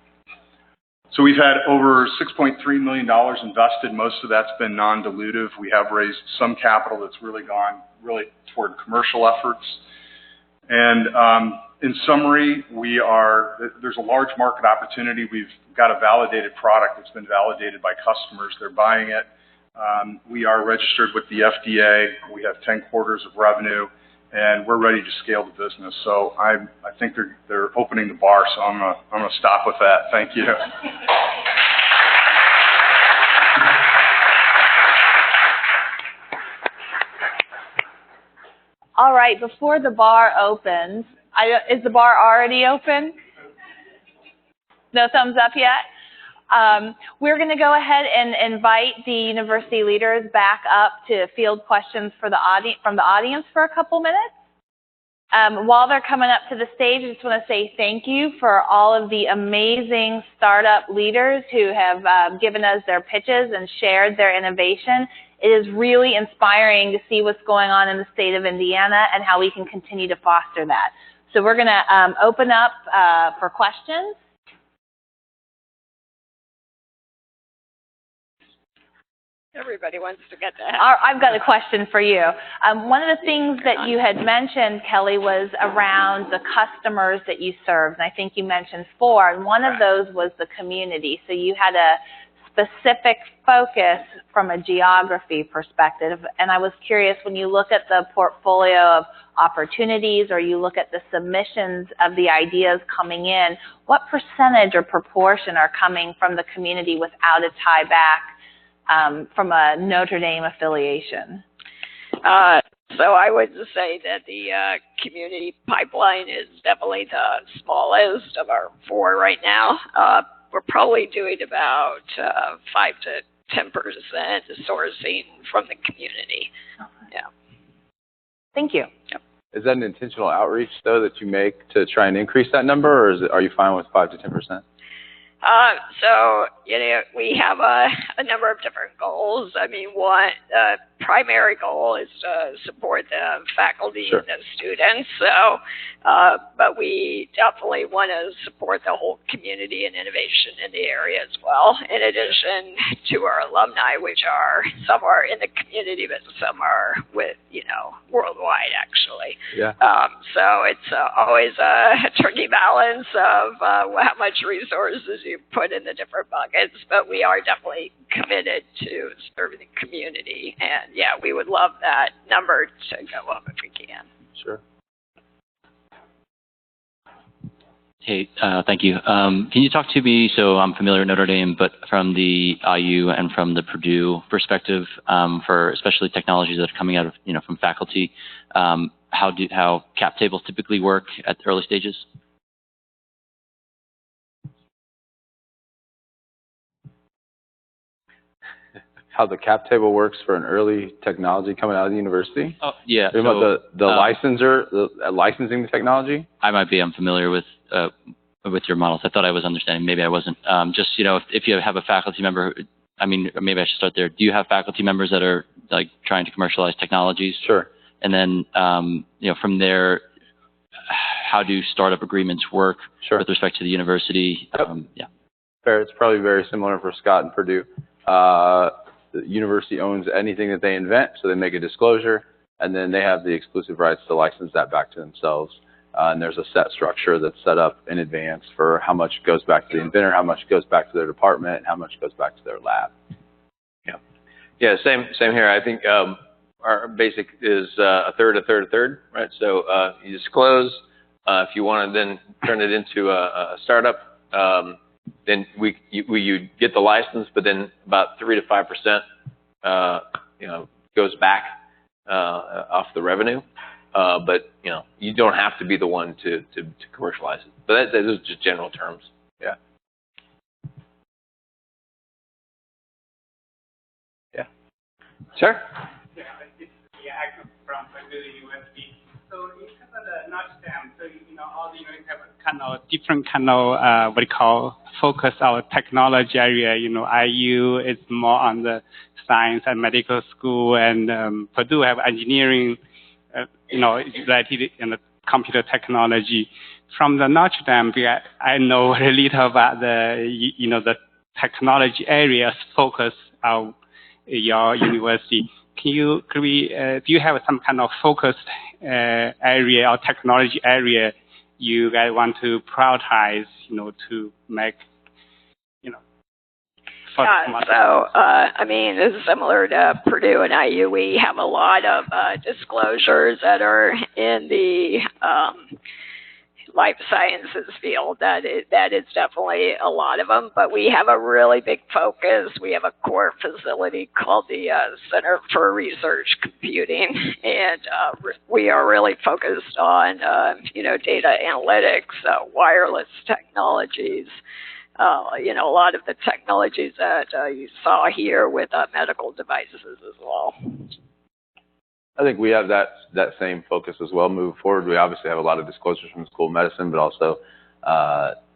So we've had over $6.3 million invested. Most of that's been non-dilutive. We have raised some capital that's really gone toward commercial efforts. And in summary, there's a large market opportunity. We've got a validated product that's been validated by customers. They're buying it. We are registered with the FDA. We have 10 quarters of revenue, and we're ready to scale the business. So I think they're opening the bar, so I'm gonna stop with that. Thank you. All right, before the bar opens, is the bar already open? No thumbs up yet? We're going to go ahead and invite the university leaders back up to field questions for from the audience for a couple minutes. While they're coming up to the stage, I just want to say thank you for all of the amazing startup leaders who have given us their pitches and shared their innovation. It is really inspiring to see what's going on in the state of Indiana and how we can continue to foster that. So we're going to open up for questions. Everybody wants to get that. I've got a question for you. One of the things that you had mentioned, Kelly, was around the customers that you serve. And I think you mentioned 4, and one of those was the community. So you had a specific focus from a geography perspective. And I was curious, when you look at the portfolio of opportunities or you look at the submissions of the ideas coming in, what percentage or proportion are coming from the community without a tie back from a Notre Dame affiliation? So I would say that the community pipeline is definitely the smallest of our 4 right now. We're probably doing about 5 to 10% sourcing from the community. Yeah. Thank you. Yep. Is that an intentional outreach, though, that you make to try and increase that number, or are you fine with 5 to 10%? So, we have a number of different goals. I mean, one primary goal is to support the faculty Sure. and the students. So, but we definitely want to support the whole community and innovation in the area as well, in addition to our alumni, which are, some are in the community, but some are with, worldwide, actually. Yeah. So it's always a tricky balance of how much resources you put in the different buckets, but we are definitely committed to serving the community. And yeah, we would love that number to go up if we can. Sure. Hey, thank you. Can you talk to me, so I'm familiar with Notre Dame, but from the IU and from the Purdue perspective, for especially technologies that are coming out of, from faculty, how cap tables typically work at the early stages? How the cap table works for an early technology coming out of the university? Oh, yeah. You're talking about the licensor, licensing the technology? I might be unfamiliar with your models. I thought I was understanding. Maybe I wasn't. Just, if you have a faculty member, maybe I should start there. Do you have faculty members that are like trying to commercialize technologies? Sure. And then, from there, how do startup agreements work Sure. with respect to the university? Yep. Yeah. Fair. It's probably very similar for Scott and Purdue. The university owns anything that they invent, so they make a disclosure, and then they have the exclusive rights to license that back to themselves. And there's a set structure that's set up in advance for how much goes back to the inventor, how much goes back to their department, and how much goes back to their lab. Yeah. Yeah, same here. I think our basic is a third, right? So you disclose. If you want to then turn it into a startup, then you get the license, but then about 3 to 5%, goes back off the revenue. But you don't have to be the one to commercialize it. But those are just general terms. Yeah. Yeah. Sure. Yeah, from Purdue University. So in terms of the Notre, so all the universities have a kind of different kind of what we call focus our technology area. IU is more on the science and medical school, and Purdue have engineering, related in the computer technology. From the Notre Dame, I know a little about the technology areas focus of your university. Do you have some kind of focused area or technology area you guys want to prioritize, to make, it's similar to Purdue and IU. We have a lot of disclosures that are in the life sciences field. That is definitely a lot of them, but we have a really big focus. We have a core facility called the Center for Research Computing, and we are really focused on, data analytics, wireless technologies, a lot of the technologies that you saw here with medical devices as well. I think we have that same focus as well moving forward. We obviously have a lot of disclosures from the School of Medicine, but also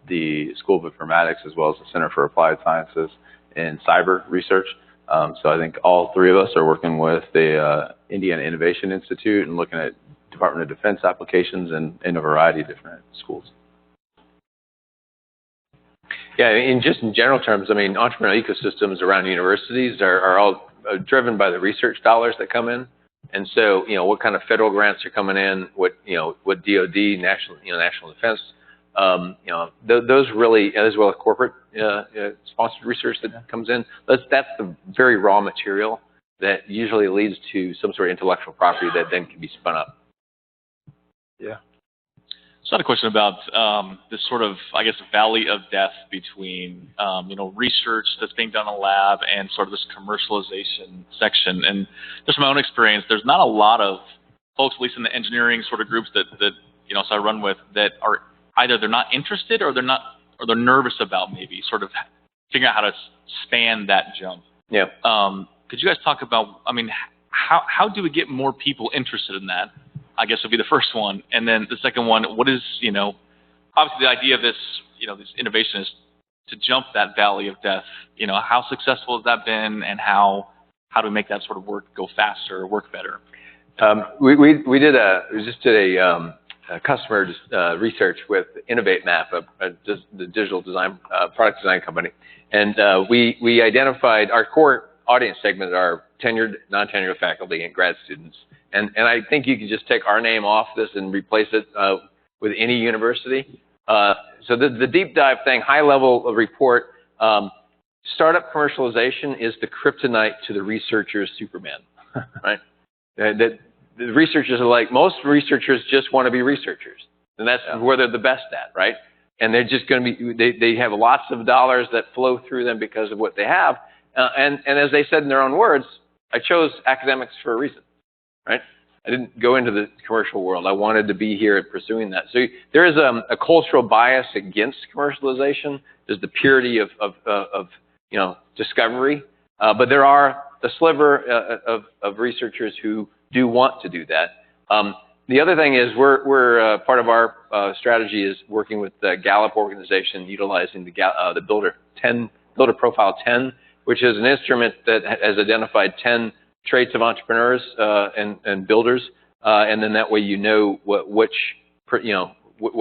the School of Informatics as well as the Center for Applied Sciences and Cyber Research. So I think all three of us are working with the Indiana Innovation Institute and looking at Department of Defense applications in a variety of different schools. Yeah, in general terms, I mean, entrepreneurial ecosystems around universities are all driven by the research dollars that come in. And so, what kind of federal grants are coming in, what DoD, national defense, those really, as well as corporate sponsored research that comes in, that's the very raw material that usually leads to some sort of intellectual property that then can be spun up. Yeah. So I had a question about this sort of, I guess, valley of death between, research that's being done in a lab and sort of this commercialization section. And just from my own experience, there's not a lot of folks, at least in the engineering sort of groups that so I run with, that are either they're not interested or they're nervous about maybe sort of figuring out how to span that jump. Yeah. Could you guys talk about, how do we get more people interested in that? I guess would be the first one. And then the second one, what is, obviously the idea of this, this innovation is to jump that valley of death. How successful has that been, and how do we make that sort of work go faster or work better? We just did a customer research with Innovate Map, the digital design, product design company. And we identified our core audience segment are tenured, non-tenured faculty and grad students. And I think you can just take our name off this and replace it with any university. So the deep dive thing, high level report, startup commercialization is the kryptonite to the researcher's Superman, right? The researchers are like, most researchers just want to be researchers, and that's where they're the best at, right? And they're just going to be, they have lots of dollars that flow through them because of what they have. And as they said in their own words, I chose academics for a reason. Right? I didn't go into the commercial world. I wanted to be here pursuing that. So there is a cultural bias against commercialization. There's the purity of discovery, but there are a sliver of researchers who do want to do that. The other thing is we're part of our strategy is working with the Gallup organization, utilizing the Builder Profile 10, which is an instrument that has identified 10 traits of entrepreneurs and builders, and then that way what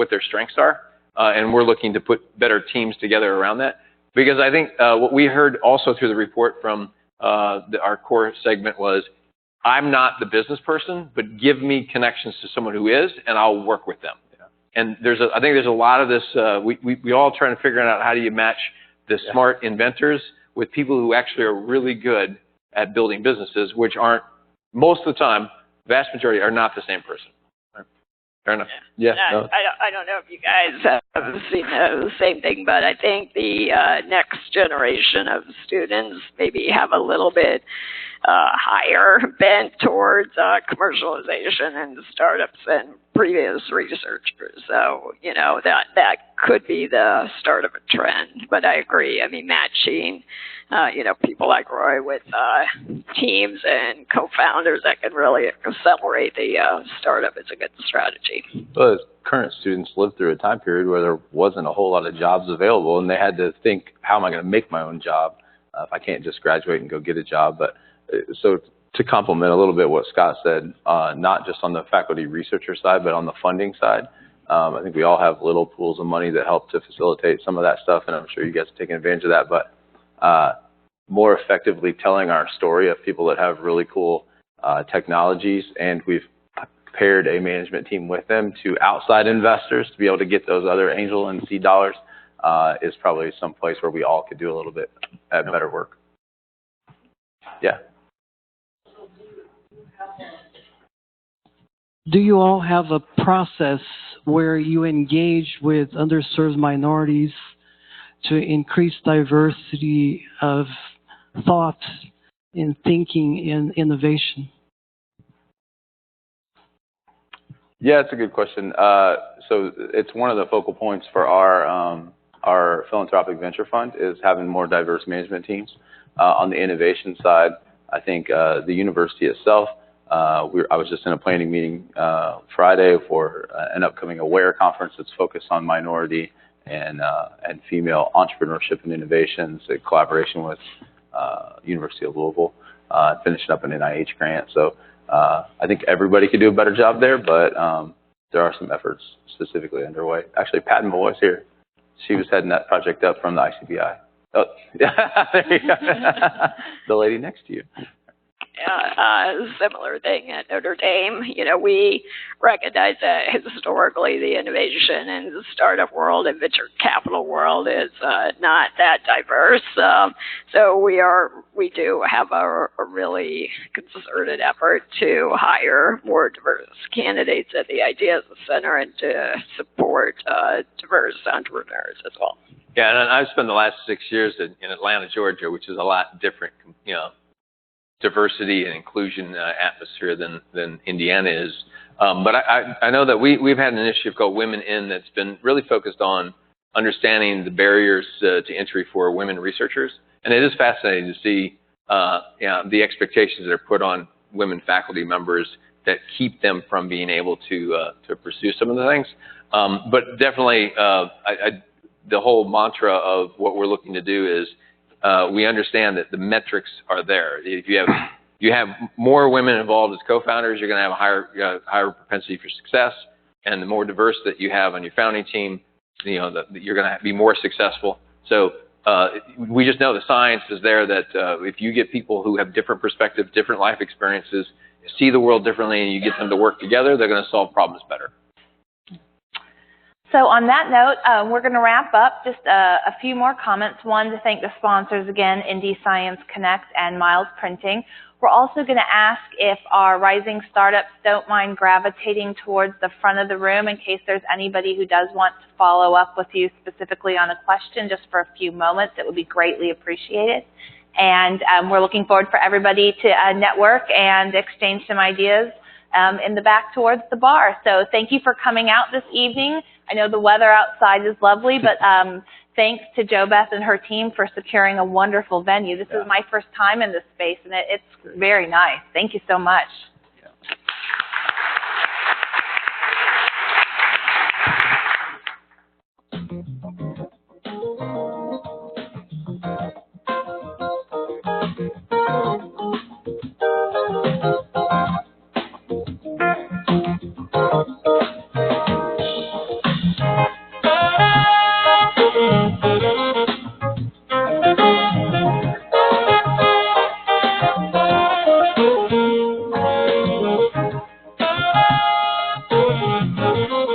their strengths are, and we're looking to put better teams together around that. Because I think what we heard also through the report from our core segment was, I'm not the business person, but give me connections to someone who is, and I'll work with them. Yeah. And I think there's a lot of this. We all trying to figure out how do you match the smart inventors with people who actually are really good at building businesses, which aren't, most of the time, vast majority are not the same person. Right? Fair enough. Yeah. No. I don't know if you guys have seen the same thing, but I think the next generation of students maybe have a little bit higher bent towards commercialization and startups than previous researchers. So, that could be the start of a trend. But I agree. Matching, people like Roy with teams and co-founders that can really accelerate the startup is a good strategy. Well, current students lived through a time period where there wasn't a whole lot of jobs available, and they had to think, how am I going to make my own job if I can't just graduate and go get a job? But so to complement a little bit what Scott said, not just on the faculty researcher side, but on the funding side, I think we all have little pools of money that help to facilitate some of that stuff, and I'm sure you guys are taking advantage of that. But more effectively telling our story of people that have really cool technologies, and we've paired a management team with them to outside investors to be able to get those other angel and seed dollars is probably some place where we all could do a little bit better work. Yeah. Do you all have a process where you engage with underserved minorities to increase diversity of thought in thinking and innovation? Yeah, it's a good question. So it's one of the focal points for our our philanthropic venture fund is having more diverse management teams. On the innovation side, I think the university itself, I was just in a planning meeting Friday for an upcoming AWARE conference that's focused on minority and female entrepreneurship and innovations in collaboration with University of Louisville, finishing up an NIH grant. So I think everybody could do a better job there, but there are some efforts specifically underway. Actually, Pat Malloy's here. She was heading that project up from the ICBI. Oh, there you go. The lady next to you. Similar thing at Notre Dame. You know, we recognize that historically the innovation and the startup world and venture capital world is not that diverse. So we do have a really concerted effort to hire more diverse candidates at the Ideas Center and to support diverse entrepreneurs as well. Yeah, and I've spent the last 6 years in Atlanta, Georgia, which is a lot different, diversity and inclusion atmosphere than Indiana is. But I know that we've had an initiative called Women In that's been really focused on understanding the barriers to entry for women researchers. And it is fascinating to see the expectations that are put on women faculty members that keep them from being able to pursue some of the things. But definitely, the whole mantra of what we're looking to do is we understand that the metrics are there. If you have more women involved as co-founders, you're going to have a higher propensity for success, and the more diverse that you have on your founding team, you're going to be more successful. So we just know the science is there that if you get people who have different perspectives, different life experiences, see the world differently, and you get them to work together, they're going to solve problems better. So on that note, we're going to wrap up. Just a few more comments. One, to thank the sponsors again, Indie Science Connect and Miles Printing. We're also going to ask if our rising startups don't mind gravitating towards the front of the room in case there's anybody who does want to follow up with you specifically on a question just for a few moments. It would be greatly appreciated. And we're looking forward for everybody to network and exchange some ideas in the back towards the bar. So thank you for coming out this evening. I know the weather outside is lovely, but thanks to JoBeth and her team for securing a wonderful venue. This is my first time in this space, and it's very nice. Thank you so much.